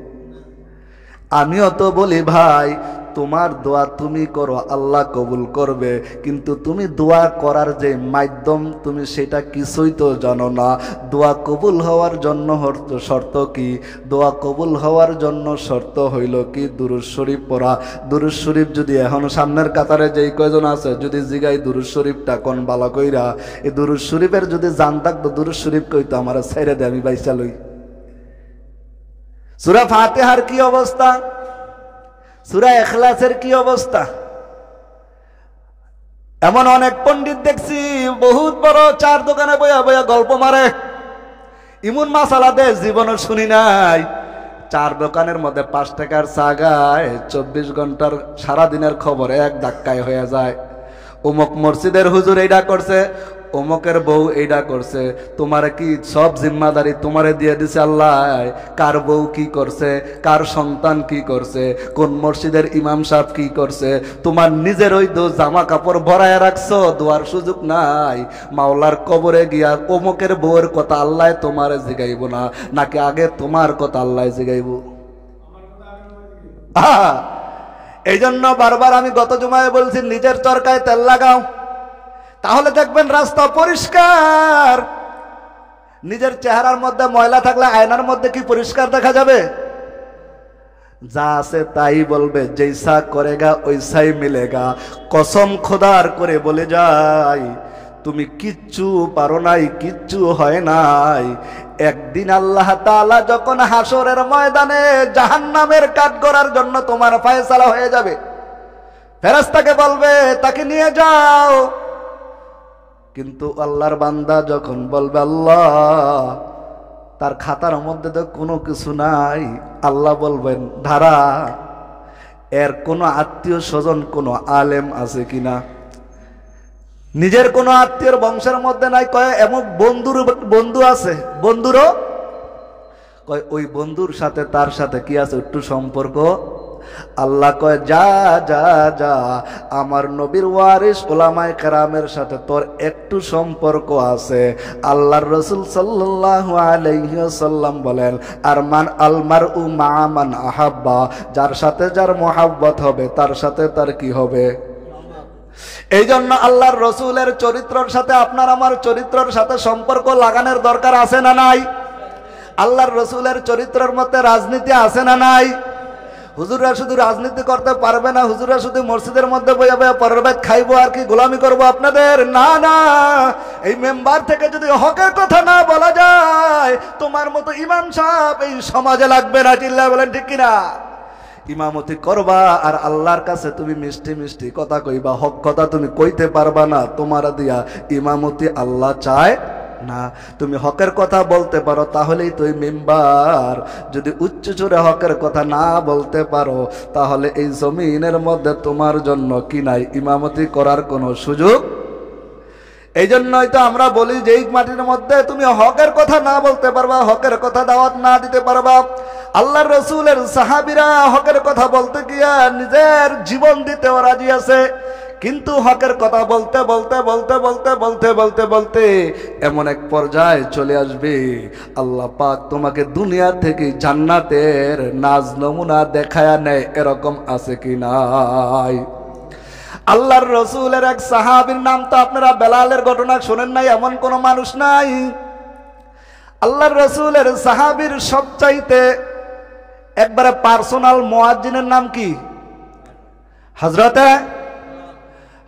আমিও তো বলি ভাই, তোমার দোয়া তুমি করো, আল্লাহ কবুল করবে, কিন্তু তুমি দোয়া করার যে মাধ্যম তুমি সেটা কিছুই তো জানো না। দোয়া কবুল হওয়ার জন্য শর্ত কি? দোয়া কবুল হওয়ার জন্য শর্ত হইল কি? দুরূদ শরীফ পড়া। দুরূদ শরীফ যদি এখন সামনের কাতারে যেই কয়জন আছে যদি জিগাই দুরূদ শরীফটা কোন বালা কইরা, এই দুরূদ শরীফের যদি জান থাকতো দুরূদ শরীফ কইতো আমার ছেড়ে দে, আমি বাইসা লই। সূরা ফাতিহার কি অবস্থা? সূরা ইখলাসের কি অবস্থা? এমন অনেক পণ্ডিত দেখছি বহুত বড় চার দোকানে বইয়া বইয়া গল্প মারে, ইমন মাসালা দে জীবনে শুনি নাই। চার দোকানের মধ্যে 5 টাকার চা গায়, 24 ঘন্টার সারাদিনের খবর এক ধাক্কায় হয়ে যায়। অমুক মসজিদের হুজুর এইটা করছে, অমুকের বউ এইটা করছে। তোমার কি সব জিম্মাদারি তোমারে দিয়ে দিছে আল্লাহ? কার বউ কি করছে, কার সন্তান কি করছে, কোন মসজিদের ইমাম সাহেব কি করছে, তোমার নিজের ওই জামা কাপড় ভরায় রাখছো, দোয়ার সুযোগ নাই। মাওলার কবরে গিয়া অমুকের বউয়ের কথা আল্লাহ তোমারে জিগাইব না, নাকি আগে তোমার কথা আল্লাহ জিগাইব? এই জন্য বারবার আমি গত জুমায় বলছি, নিজের চরকায় তেল লাগাও, তাহলে দেখবেন রাস্তা পরিষ্কার। নিজের চেহারার মধ্যে ময়লা থাকলে আয়নার মধ্যে কি পরিষ্কার দেখা যাবে? যা আছে তাই বলবে, জৈসা করেগা ওইসাই মিলেগা। কসম খোদার করে বলে যাই, তুমি কিচ্ছু পারো নাই, কিচ্ছু হয় নাই। একদিন আল্লাহ তাআলা যখন হাসরের ময়দানে জাহান্নামের কাঠগড়ার জন্য তোমার ফয়সালা হয়ে যাবে, ফেরেশতাকে বলবে তাকে নিয়ে যাও। কিন্তু আল্লাহর বান্দা যখন বলবে আল্লাহ, তার খাতার মধ্যে তো কোনো কিছু নাই, আল্লাহ বলবেন ধারা, এর কোনো আত্মীয় স্বজন কোনো আলেম আছে কিনা? নিজের কোনো আত্মীয়র বংশের মধ্যে নাই, কয় এমন বন্ধু আছে, বন্ধুরও কয় ওই বন্ধুর সাথে তার সাথে কি আছে একটু সম্পর্ক? আল্লাহ কয় যা যা যা, আমার নবীর ওয়ারিস উলামায়ে কেরামের সাথে তোর একটু সম্পর্ক আছে। আল্লাহর রাসূল সাল্লাল্লাহু আলাইহি ওয়াসাল্লাম বলেন, আরমান আলমারউ মা মান আহাব্বা, যার সাথে যার মহব্বত হবে তার সাথে তার কি হবে? এই জন্য আল্লাহর রাসূলের চরিত্রের সাথে আপনার আমার চরিত্রের সাথে সম্পর্ক লাগানোর দরকার আছে না নাই? আল্লাহর রাসূলের চরিত্রের মধ্যে রাজনীতি আছে না নাই? হুজুররা শুধু রাজনীতি করতে পারবে না, হুজুররা শুধু মসজিদের মধ্যে বইয়া বইয়া পরবেদ খাইবো আর কি গোলামি করবো আপনাদের? না না, এই মেম্বার থেকে যদি হকের কথা না বলা যায়, তোমার মতো ইমাম সাহেব এই সমাজে লাগবে না। চিল্লায় বলেন ঠিক কিনা? ইমামতি করবা আর আল্লাহর কাছে তুমি মিষ্টি মিষ্টি কথা কইবা, হক কথা তুমি কইতে পারবা না, তোমার দিয়া ইমামতি আল্লাহ চায় না। তুমি হকের কথা বলতে পারো তাহলেই তুই মেম্বার। যদি উচ্চ জোরে হকের কথা না বলতে পারো, তাহলে এই জমিনের মধ্যে তোমার জন্য কি নাই? ইমামতি করার কোনো সুযোগ। এই জন্যই তো আমরা বলি যে এই মাটির মধ্যে তুমি হকের কথা না বলতে পারবা, হকের কথা দাওয়াত না দিতে পারবা। আল্লাহর রসুলের সাহাবীরা হকের কথা বলতে গিয়া নিজের জীবন দিতেও রাজি আছে, কিন্তু হকের কথা বলতে বলতে বলতে বলতে বলতে বলতে বলতে এমন এক পর্যায়ে চলে আসবে আল্লাহ পাক তোমাকে দুনিয়া থেকে জান্নাতের নাজ নমুনা দেখায়া নেয়, এরকম আছে কি নাই? আল্লাহর রসুলের এক সাহাবীর নাম তো আপনারা বেলালের ঘটনা শোনেন নাই, এমন কোন মানুষ নাই। আল্লাহর রসুলের সাহাবীর সবচাইতে একবারে পার্সোনাল মুয়াজ্জিনের নাম কি?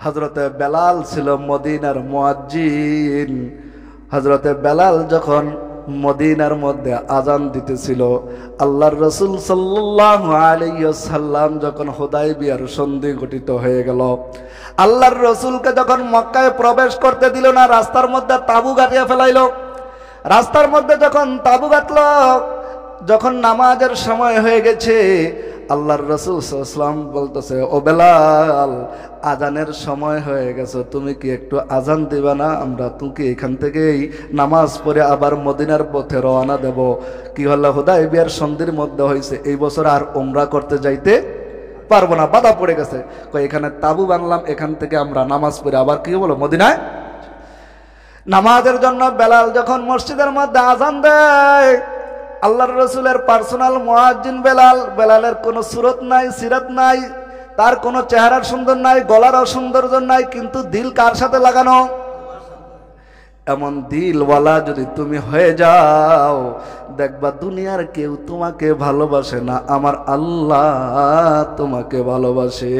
হযরতে বেলাল ছিল মদিনার মুয়াজ্জিন। হযরতে বেলাল যখন মদিনার মধ্যে আজান দিতেছিল, আল্লাহর রসুল সাল্লাল্লাহু আলাইহি ওয়াসাল্লাম যখন হুদায়বিয়ার সন্ধি গঠিত হয়ে গেল, আল্লাহর রসুলকে যখন মক্কায় প্রবেশ করতে দিল না, রাস্তার মধ্যে তাবু গাঁথিয়া ফেলাইল। রাস্তার মধ্যে যখন তাবু গাঁথল, যখন নামাজের সময় হয়ে গেছে, আল্লাহর রসুল সাল্লাল্লাহু আলাইহি ওয়াসাল্লাম বলতেছে, ও বেলাল, আজানের সময় হয়ে গেছে, তুমি কি একটু আজান দিবা না? আমরা তোকে এখান থেকেই নামাজ পড়ে আবার মদিনার পথে রওনা দেব। কি হলো, হুদায়বিয়ার সন্ধির মধ্যে হয়েছে, এই বছর আর উমরা করতে যাইতে পারবো না, বাধা পড়ে গেছে। এখানে তাবু বানলাম, এখান থেকে আমরা নামাজ পড়ে আবার কি বলো মদিনায় নামাজের জন্য। বেলাল যখন মসজিদের মধ্যে আজান দেয়, আল্লাহর রসুলের পার্সোনাল মুয়াজ্জিন বেলাল, বেলালের কোনো সুরত নাই, সিরাত নাই, তার কোনো চেহারার সুন্দর নাই, গলারও সৌন্দর্য নাই, কিন্তু দিল কার সাথে লাগানো? এমন দিলওয়ালা যদি তুমি হয়ে যাও, দেখবা দুনিয়ার কেউ তোমাকে ভালোবাসে না, আমার আল্লাহ তোমাকে ভালোবাসে।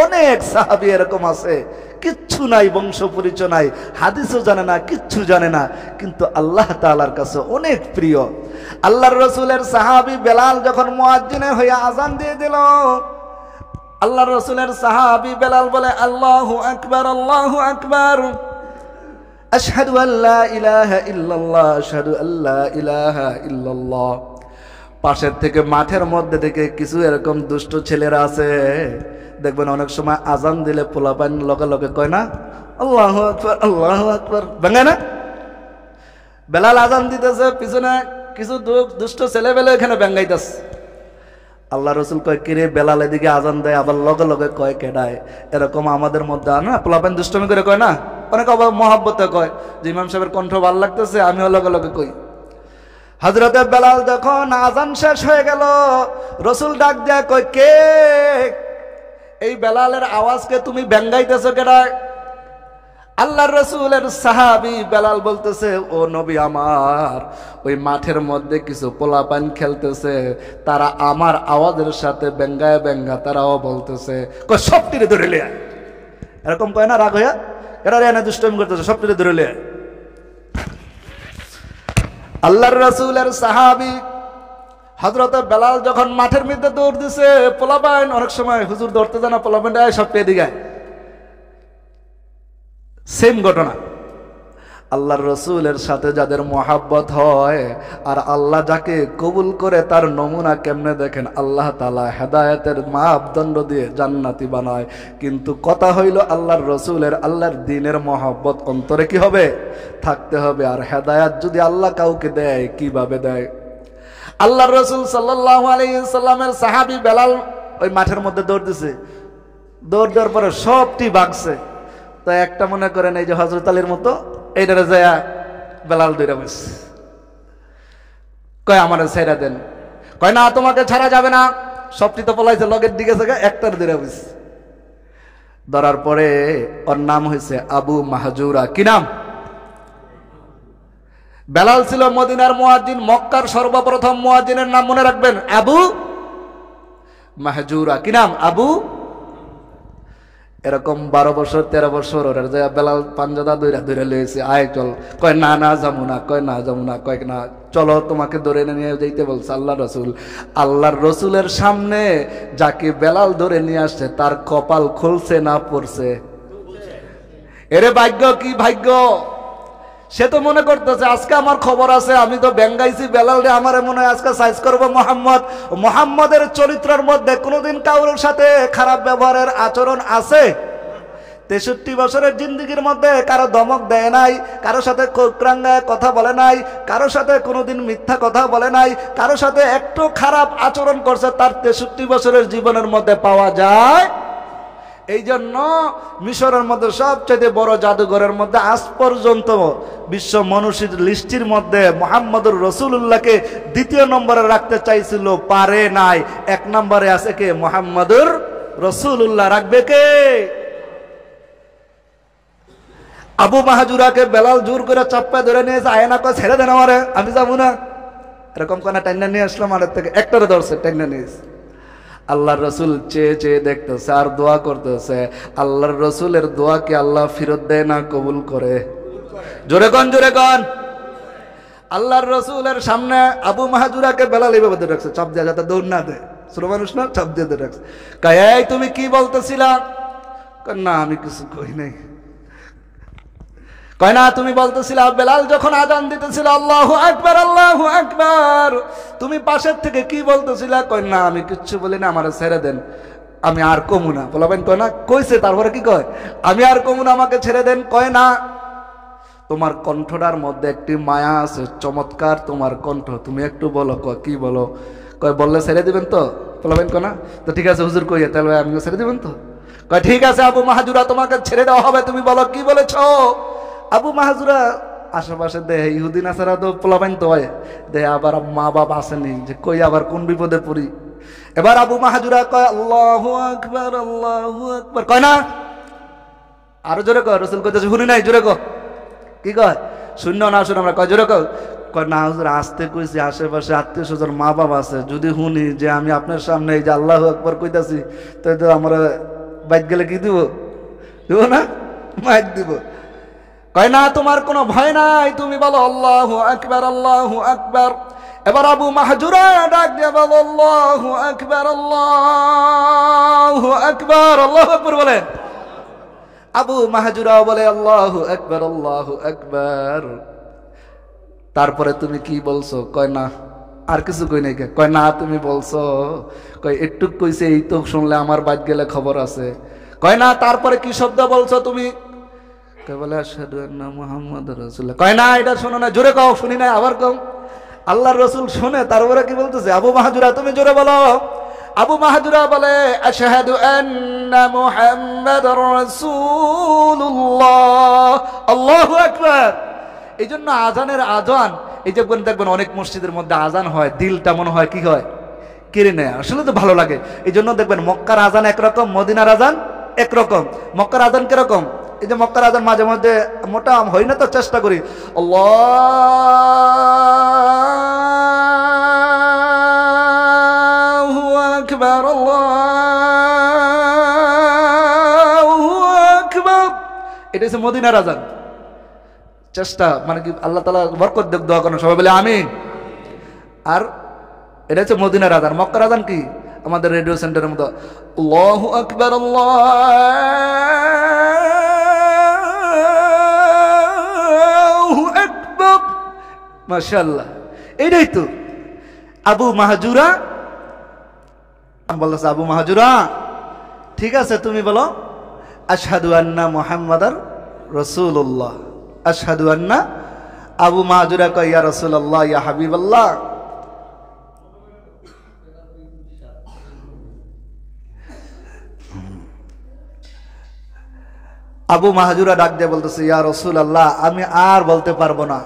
অনেক সাহাবী এরকম আছে, কিচ্ছু নাই, বংশ পরিচয় নাই, হাদিসও জানে না, কিচ্ছু জানে না, কিন্তু আল্লাহ তাআলার কাছে অনেক প্রিয়। আল্লাহর রসুলের সাহাবী বেলাল যখন মুয়াজ্জিনে হয়ে আজান দিয়ে দিল, আল্লাহর রসুলের সাহাবী বেলাল বলে, আল্লাহু আকবার, আল্লাহু আকবার, আশহাদু আল্লা ইলাহা ইল্লাল্লাহ, আশহাদু আল্লা ইলাহা ইল্লাল্লাহ। পাশের থেকে মাঠের মধ্যে থেকে কিছু এরকম দুষ্ট ছেলেরা আছে, দেখবেন অনেক সময় আজান দিলে পোলাপান লগে লগে কয় না, আল্লাহু আকবার, আল্লাহু আকবার, ভাঙে না? বেলাল আজান দিতেছে, পিছনে কিছু দুষ্ট ছেলেবেলে এখানে ব্যাঙ্গাইতেছে। আল্লাহ রসুল কয়, কিরে বেলাল এদিকে আজান দেয়, আবার লগে লগে কয় কেডায়? এরকম আমাদের মধ্যে না পোলাপান দুষ্টমি করে কয় না, অনেক আবার মহাব্বতে কয় যে ইমাম সাহেবের কণ্ঠ ভালো লাগতেছে, আমিও লগে লগে কই। হযরতে বেলাল যখন আজান শেষ হয়ে গেল, রসুল ডাক দেয়া কয়, কে? এই বেলালের আওয়াজকে তুমি ব্যঙ্গাইতেছো কেডায়? আল্লাহর রসুলের সাহাবী বেলাল বলতেছে, ও নবী আমার, ওই মাঠের মধ্যে কিছু পোলাপান খেলতেছে, তারা আমার আওয়াজের সাথে ব্যঙ্গায় ব্যঙ্গা তারাও বলতেছে, কয় সবটিরে ধরে লিয়া। এরকম কয় না রাগ হইয়া, এরা রেনা দুষ্টমি করতেছে, সবটিরে ধরে লিয়া। আল্লাহর রসুলের সাহাবী হযরতে বেলাল যখন মাঠের মধ্যে দৌড় দিছে, পোলাপান অনেক সময় হুজুর ধরতে জানা, পোলাপান সব পেয়ে দিগায়, সেম ঘটনা। আল্লাহর রসুলের সাথে যাদের মহাব্বত হয় আর আল্লাহ যাকে কবুল করে, তার নমুনা কেমনে দেখেন, আল্লাহ তাআলা হেদায়েতের মাপদণ্ড দিয়ে জান্নাতি বানায়। কিন্তু কথা হইল আল্লাহর রসুলের, আল্লাহর দ্বীনের মহাব্বত অন্তরে কি হবে? থাকতে হবে। আর হেদায়েত যদি আল্লাহ কাউকে দেয়, কিভাবে দেয়? আল্লাহর রসুল সাল্লাল্লাহু আলাইহি সাল্লামের সাহাবী বেলাল ওই মাঠের মধ্যে দৌড় দিছে, দৌড় দেওয়ার পরে সবটি ভাগছে। তো একটা মনে করেন এই যে হযরত আলীর মতো, এইটারে যায় বেলাল দৌড়া বসে, কয় আমারে ছেড়ে দেন। কয় না, তোমাকে ছাড়া যাবে না, সবটি তো পলাইছে, লগের দিকে থেকে একটার দৌড়া বসে। ধরার পরে ওর নাম হয়েছে আবু মাহজুরা। কি নাম? বেলাল ছিল মদিনার মুয়াজ্জিন, মক্কার সর্বপ্রথম মুয়াজ্জিনের নাম মনে রাখবেন, আবু মাহজুরা। কি নাম? আবু। এরকম 12 বছর 13 বছর ওরা যায় বেলাল পাঞ্জাদা দইরা দইরা লইছে, আয় চল। কয় না না যাবো না, কয় না যাবো না, কয় না চলো তোমাকে ধরে নিয়ে যাইতে বলছে আল্লাহ রসুল। আল্লাহর রসুলের সামনে যাকে বেলাল ধরে নিয়ে আসছে, তার কপাল খুলছে না পড়ছে? এরে ভাগ্য, কি ভাগ্য! সে তো মনে করতেছে আজকে আমার খবর আছে, আমি তো বেঙ্গাইছি বেলাল রে, আমার মনে হয় আজকে সাইজ করবো মোহাম্মদ। মোহাম্মদের চরিত্রের মধ্যে কোনোদিন কারোর সাথে খারাপ ব্যবহারের আচরণ আছে? 63 বছরের জিন্দেগির মধ্যে কারো ধমক দেয় নাই, কারো সাথে কোকরাঙ্গায় কথা বলে নাই, কারো সাথে কোনোদিন মিথ্যা কথা বলে নাই, কারো সাথে একটু খারাপ আচরণ করছে, তার 63 বছরের জীবনের মধ্যে পাওয়া যায়। এই জন্য মিশরের মধ্যে সবচেয়ে বড় জাদুঘরের মধ্যে আজ পর্যন্ত বিশ্ব মনীষীর লিস্টির মধ্যে মুহাম্মদুর রাসূলুল্লাহকে 2 নম্বরে রাখতে চাইছিল, পারে নাই। 1 নম্বরে আছে কে? মুহাম্মদুর রাসূলুল্লাহ। রাখবে কে? আবু মাহাজুরাকে বেলাল জোর করে চাপ্পা ধরে নিয়েছে, আয়না কয় ছেড়ে দেন আমারে, আমি যাবো না, এরকম কোন টাইনা নিয়ে আসলাম আমাদের থেকে, একটারে ধরছে টাইনা নিয়েছে। আল্লাহর রসুল চেয়ে চেয়ে দেখতেছে আর দোয়া করতেছে। আল্লাহর রসুলের দোয়া কি আল্লাহ ফিরত দেয় না কবুল করে? জোরে কন, জোরে কন। আল্লাহর রসুলের সামনে আবু মাহাজুরাকে বেলাল এইভাবে ধরে রাখছে, চাপ দেওয়া যাতে দৌড় না দেয়, ছোট মানুষ না, চাপ দিয়ে ধরে রাখছে। কয় এই তুমি কি বলতেছিলা? না আমি কিছু কই নাই। কয় না তুমি বলতেছিলা বেলাল যখন আযান দিতেছিল আল্লাহু আকবার আল্লাহু আকবার, তুমি পাশের থেকে কি বলতেছিলা? কয় না আমি কিচ্ছু বলি না, আমারে ছেড়ে দেন, আমি আর কমু না। বলবেন কয় না, কইছে তারপরে কি কয়? আমি আর কমু না, আমাকে ছেড়ে দেন। কয় না তোমার কণ্ঠটার মধ্যে একটি মায়া আছে, চমৎকার তোমার কণ্ঠ, তুমি একটু বলো। কয় কি বলো? কয় বললে ছেড়ে দিবেন তো? বলবেন কয় না, তো ঠিক আছে হুজুর কইয়া তাহলে আমিও ছেড়ে দিবেন তো? কয় ঠিক আছে আবু মাহাজুরা তোমাকে ছেড়ে দেওয়া হবে, তুমি বলো কি বলেছো। আবু মাহাজুরা আশেপাশে দেহে ইহুদি নাসারা তো পোলাবেন তো হয়, দেহে আবার মা বাবা আসেনি, যে কই আবার কোন বিপদে পড়ি। এবার আবু মাহাজুরা কয় আল্লাহু আকবার আল্লাহু আকবার। কয় না আরো জোরে কয়, রসুল কইতেছে শুনি নাই, জোরে কয়। কি কয়? শূন্য না শুনে আমরা। কয় জোরে কয়। কয় না হুজুর আসতে কইছি, আশেপাশে আত্মীয় স্বজন মা বাবা আছে, যদি শুনি যে আমি আপনার সামনে এই যে আল্লাহু আকবার কইতাছি, তাই তো আমরা বাইক গেলে কি দিব? দিব না, মাইক দিব। কয় না তোমার কোনো ভয় নাই, তুমি বলো আল্লাহু আকবার আল্লাহু আকবার। এবার আবু মাহজুরা ডাক দিয়ে বলো আল্লাহু আকবার আল্লাহু আকবার, আল্লাহু আকবার বলেন। আবু মাহজুরা বলে আল্লাহু আকবার আল্লাহু আকবার। তারপরে তুমি কি বলছো? কয় না আর কিছু কই নাই। কয় না তুমি বলছো। কয় একটু কইছে, এই তো শুনলে আমার বাদ গেলে খবর আছে। কয় না তারপরে কি শব্দ বলছো তুমি? বলে আশহাদু আন্না মুহাম্মাদুর রাসূলুল্লাহ। কয় না এটা শোনো না, জোরে কও। শুনি না, আবার কও। আল্লাহর রাসূল শুনে তারপরে কি বলতেছে? আবু মাহজুরা তুমি জোরে বলো। আবু মাহজুরা বলে আশহাদু আন্না মুহাম্মাদুর রাসূলুল্লাহ, আল্লাহু আকবার। এই জন্য আজানের আজান, এই যে দেখবেন অনেক মসজিদের মধ্যে আজান হয়, দিলটা মনে হয় কি হয়, কেড়ে নেয়, আসলে তো ভালো লাগে। এই জন্য দেখবেন মক্কার আজান একরকম, মদিনার আজান একরকম। মক্কার আজান কিরকম? এই যে মক্কার আজান মাঝে মধ্যে মোটা হই না তো, চেষ্টা করি আল্লাহু আকবার আল্লাহু আকবার, এটা হচ্ছে মদিনার আজান। চেষ্টা মানে কি আল্লাহ তাআলা বরকত দেব, দোয়া করেন সবাই বলে আমিন। আর এটা হচ্ছে মদিনার আজান। মক্কার আজান কি আমাদের রেডিও সেন্টারের মতো আল্লাহু আকবার আল্লাহু আকবার, মাশাআল্লাহ। এইটাই তো আবু মাহজুরা বলতেছে। আবু মাহজুরা ঠিক আছে তুমি বলো আশহাদু আন্না মুহাম্মাদার রাসূলুল্লাহ, আশহাদু আন্না। আবু মাহজুরা কয় ইয়া রাসূলুল্লাহ ইয়া হাবিবাল্লাহ। আবু মাহজুরা ডাক দিয়ে বলতেছে ইয়া রাসূলুল্লাহ আমি আর বলতে পারবো না,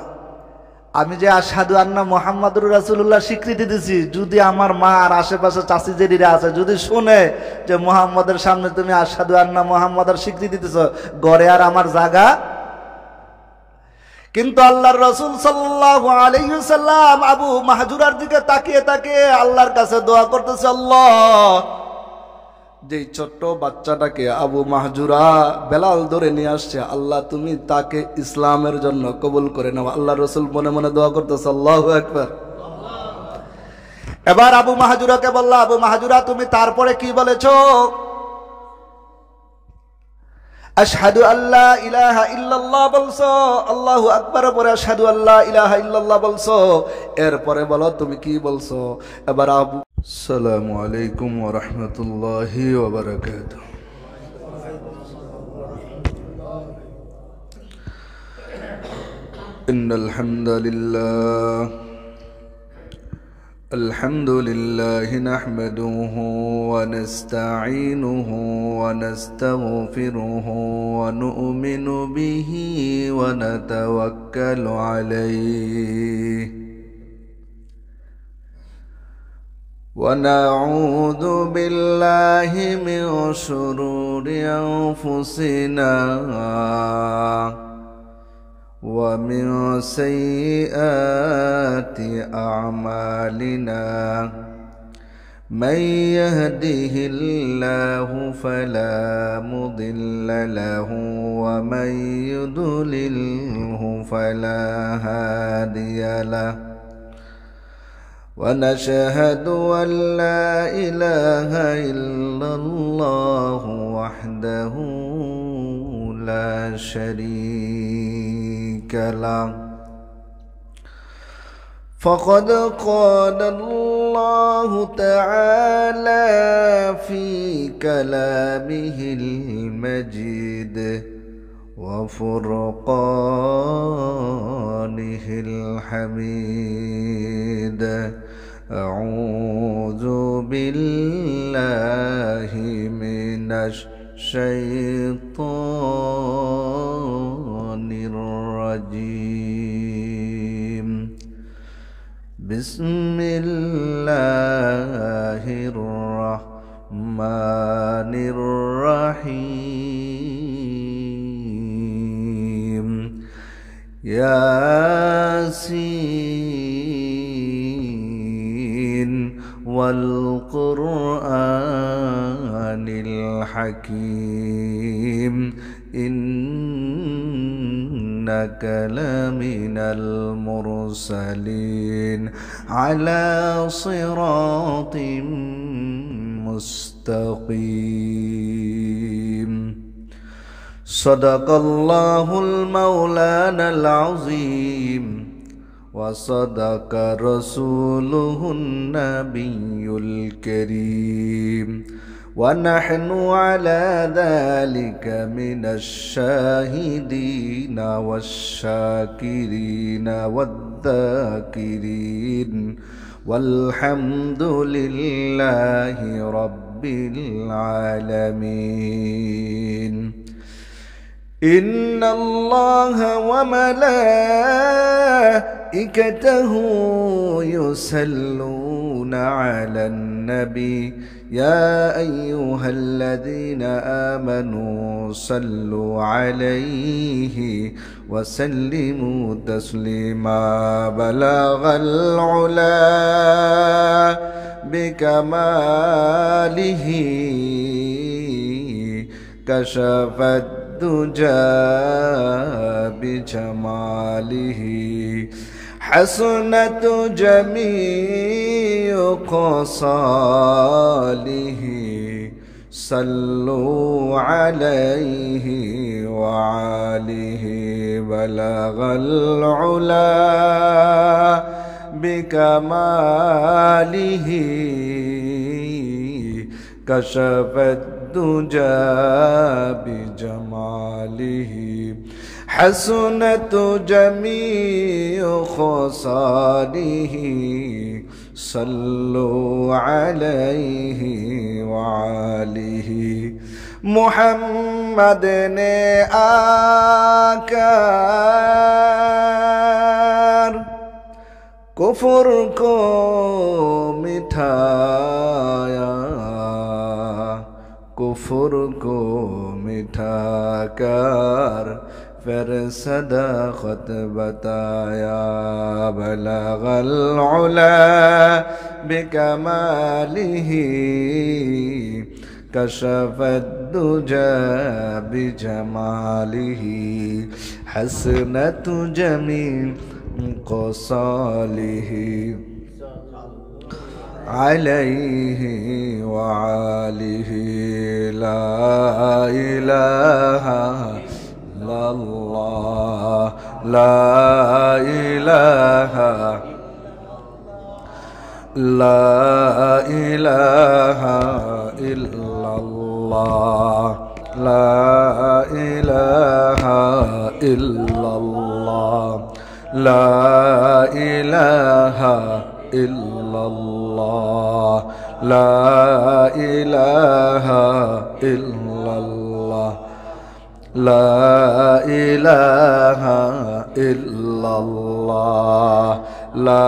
আমি যে আশহাদু আন্না মুহাম্মাদুর রাসূলুল্লাহ স্বীকৃতি দিছি, যদি আমার মা আর আশেপাশে চাচি জেরিরা আছে যদি শুনে যে মুহাম্মাদের সামনে তুমি আশহাদু আন্না মুহাম্মাদের স্বীকৃতি দিতেছো, ঘরে আর আমার জায়গা। কিন্তু আল্লাহর রাসূল সাল্লাল্লাহু আলাইহি ওয়াসাল্লাম আবু মাহজুরার দিকে তাকিয়ে তাকিয়ে আল্লাহর কাছে দোয়া করতেছে, আল্লাহ যেই ছোট্ট বাচ্চাটাকে আবু মাহজুরা বেলাল ধরে নিয়ে আসছে, আল্লাহ তুমি তাকে ইসলামের জন্য কবুল করে নাও। আল্লাহ রসুল মনে মনে দোয়া করতেছে, আল্লাহু আকবার। এবার আবু মাহজুরাকে বলল, আবু মাহজুরা তুমি তারপরে কি বলেছো? আশহাদু আল্লা ইলাহা ইল্লাল্লাহ বলছো, আল্লাহু আকবার পরে আশহাদু আল্লা ইলাহা ইল্লাল্লাহ বলছো, এরপরে বলো তুমি কি বলছো? এবার আবু আসসালামু আলাইকুম ওয়া রাহমাতুল্লাহি ওয়া বারাকাতুহু। إن الحمد لله نحمده ونستعينه ونستغفره ونؤمن به ونتوكل عليه ونعوذ بالله من شرور أنفسنا ومن سيئات أعمالنا من يهده الله فلا مضل له ومن يضلله فلا هادي له ونشهد أن لا إله إلا الله وحده لا شريك له فقد قال الله تعالى في كلامه المجيد وفرقانه الحميد أعوذ بالله من الشيطان الرجيم بسم الله الرحمن الرحيم ياسين والقرآن الحكيم إنك لمن المرسلين على صراط مستقيم صدق الله المولانا العظيم وصدق رسوله النبي الكريم ونحن على ذلك من الشاهدين والشاكرين والذاكرين والحمد لله رب العالمين إن الله وملائكته يصلون على النبي يا أيها الذين آمنوا صلوا عليه وسلموا تسليما بلغ العلا بكماله كشف الدجى بجماله حسنت جميع خصاله صلوا عليه وعليه بلغ العلا بكماله كشف الدجى بجماله حسنت جميع خصاله صلوا عليه وعليه محمد نے آکر کفر کو مٹھایا کفر کو مٹھا کر پھر صداقت بتایا بلغ العلا بکمالہ کشف الدجى بجمالہ حسنت جمیع خصالہ عليه وعليه لا إله إلا الله لا إله إلا الله لا إله إلا الله লা ইলাহা ইল্লাল্লাহ লা ইলাহা ইল্লাল্লাহ লা ইলাহা ইল্লাল্লাহ লা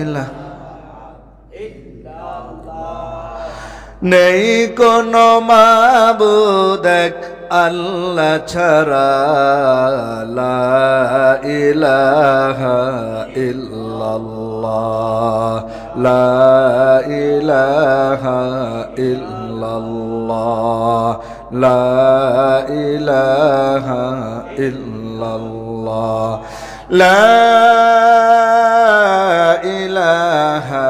ইলাহা নেই কোনো মাবুদ এক আল্লাহ ছাড়া লা ইলাহা ইল্লাল্লাহ লা ইলাহা ইল্লাল্লাহ লা ইলাহা ইল্লাল্লাহ লা ইলাহা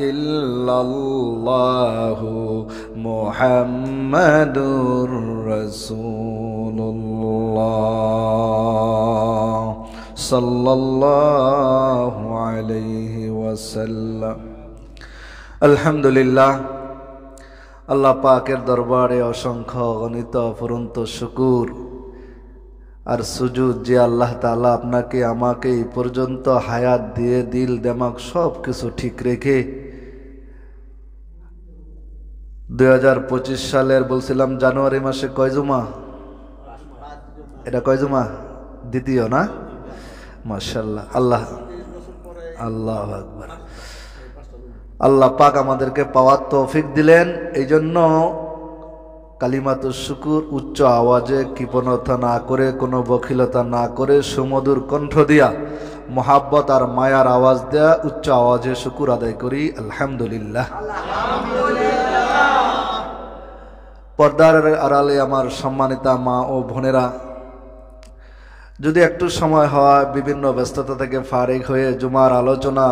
ইল্লাল্লাহু মুহাম্মাদুর রাসূলুল্লাহ সাল্লাল্লাহু আলাইহি ওয়াসাল্লাম। আলহামদুলিল্লাহ, আল্লাহ পাকের দরবারে অসংখ্য অগণিত অফুরন্ত শুকুর আর সুজুদ যে আল্লাহ তাআলা আপনাকে আমাকে এই পর্যন্ত হায়াত দিয়ে দিল দেমাগ সব কিছু ঠিক রেখে 2025 সালের বলছিলাম জানুয়ারি মাসে কয় জুমা? এটা কয় জুমা? দ্বিতীয় না? মাশাআল্লাহ, আল্লাহ আল্লাহু আকবার। আল্লাহ পাক আমাদেরকে পাওয়ার তৌফিক দিলেন, এই জন্য কালিমাতুশ শুকুর উচ্চ আওয়াজে কৃপণতা না করে, কোনো বখিলতা না করে, সুমধুর কণ্ঠ দিয়া মোহাব্বত আর মায়ার আওয়াজ দেয়া উচ্চ আওয়াজে শুকুর আদায় করি আলহামদুলিল্লাহ। পর্দার আড়ালে আমার সম্মানিতা মা ও বোনেরা, যদি একটু সময় হয় বিভিন্ন ব্যস্ততা থেকে ফারিগ হয়ে জুমার আলোচনা,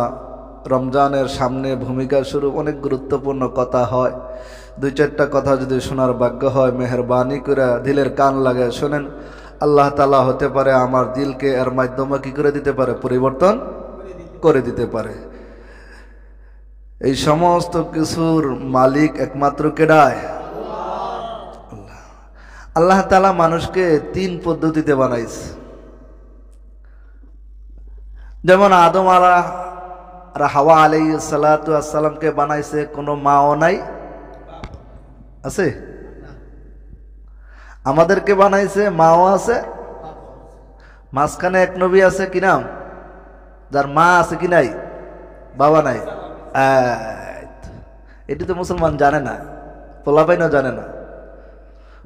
রমজানের সামনে ভূমিকা শুরু, অনেক গুরুত্বপূর্ণ কথা হয়, দুই চারটা কথা যদি শোনার ভাগ্য হয় মেহরবানি করে দিলের কান লাগে শোনেন। আল্লাহ তাআলা হতে পারে আমার দিলকে এর মাধ্যমে কি করে দিতে পারে? পরিবর্তন করে দিতে পারে। এই সমস্ত কিছুর মালিক একমাত্র কেডায়? আল্লাহ তাআলা মানুষকে 3 পদ্ধতিতে বানাইছে। যেমন আদম আর হাওয়া আলাইহিস সালাতু ওয়াস সালামকে বানাইছে, কোনো মাও নাই, আছে? আমাদেরকে বানাইছে, মাও আছে, মাঝখানে এক নবী আছে, কি নাম? যার মা আছে কি নাই, বাবা নাই। এটি তো মুসলমান জানে না, পোলাপাইনও জানে না।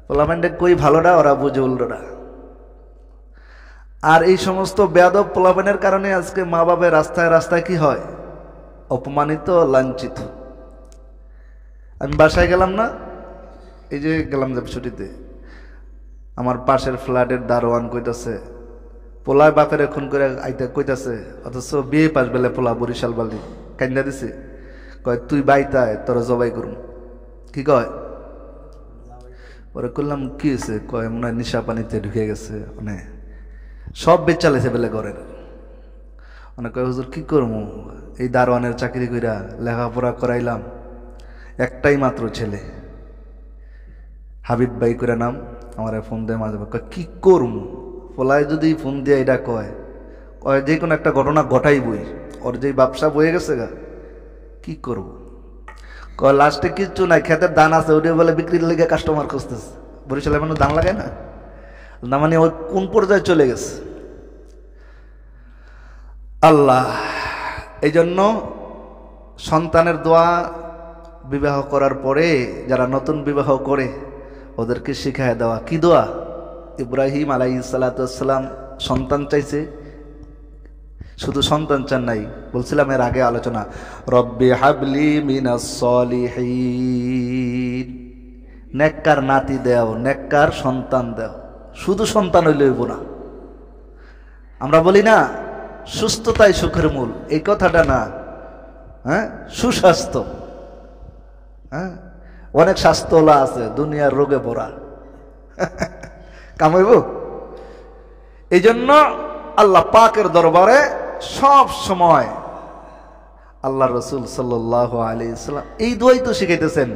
পোলাপাইনটা কই ভালোটা ওরা বুঝে উল্টোটা। আর এই সমস্ত বেয়াদব পোলাপাইনের কারণে আজকে মা বাবার রাস্তায় রাস্তায় কি হয়? অপমানিত, লাঞ্ছিত। আমি বাসায় গেলাম না, এই যে গেলাম যে ছুটিতে, আমার পাশের ফ্ল্যাটের দারোয়ান কইতাছে পোলায় বাপের খুন করে আইতে কইতাছে, অথচ বিয়ে পাস বেলে পোলা বরিশাল বালি কান্দা দিছে, কয় তুই বাইতায় তোরা জবাই করুন। কি কয়? পরে করলাম কি হয়েছে? কয় মনে হয় নিশা পানিতে ঢুকে গেছে, মানে সব বেচালেছে বেলে ঘরের। মানে কয় হুজুর কি করবো, এই দারোয়ানের চাকরি কইরা লেখাপড়া করাইলাম, একটাই মাত্র ছেলে, হাবিব ভাই করে নাম, আমার ফোন দেয় মাঝে মাঝে, কি করবো? পোলায় যদি ফোন দিয়ে এটা কয় যে কোনো একটা ঘটনা ঘটাই বই, ওর যে ব্যবসা বয়ে গেছে গা, কি করবো? কয় লাস্টে কিচ্ছু নাই, খেতের ধান আছে, ওটা বলে বিক্রির লেগে কাস্টমার খুঁজতেছে। বরিশালে মানুষ ধান লাগায় না, না মানে ওই কোন পর্যায়ে চলে গেছে। আল্লাহ এই জন্য সন্তানের দোয়া বিবাহ করার পরে যারা নতুন বিবাহ করে ওদেরকে শিখায় দেওয়া। কি দোয়া? ইব্রাহিম আলাইহিস সালাতু ওয়াস সালাম সন্তান চাইছে, শুধু সন্তান চান নাই, বলছিলাম এর আগে আলোচনা, রব্বি হাবলি মিনাস সলিহিন, নেককার নাতি দেও, নেককার সন্তান দেও। শুধু সন্তান হইলে হইব না। আমরা বলি না সুস্থতাই সুখের মূল, এই কথাটা না, হ্যাঁ, সুস্বাস্থ্য। হ্যাঁ, অনেক স্বাস্থ্যওয়ালা আছে, দুনিয়ার রোগে ভরা, কামাইব। এই জন্য আল্লাহ পাকের দরবারে সব সময় আল্লাহ রসুল সাল্লাল্লাহু আলাইহি ওয়াসাল্লাম এই দোয়াই তো শিখাইতেছেন,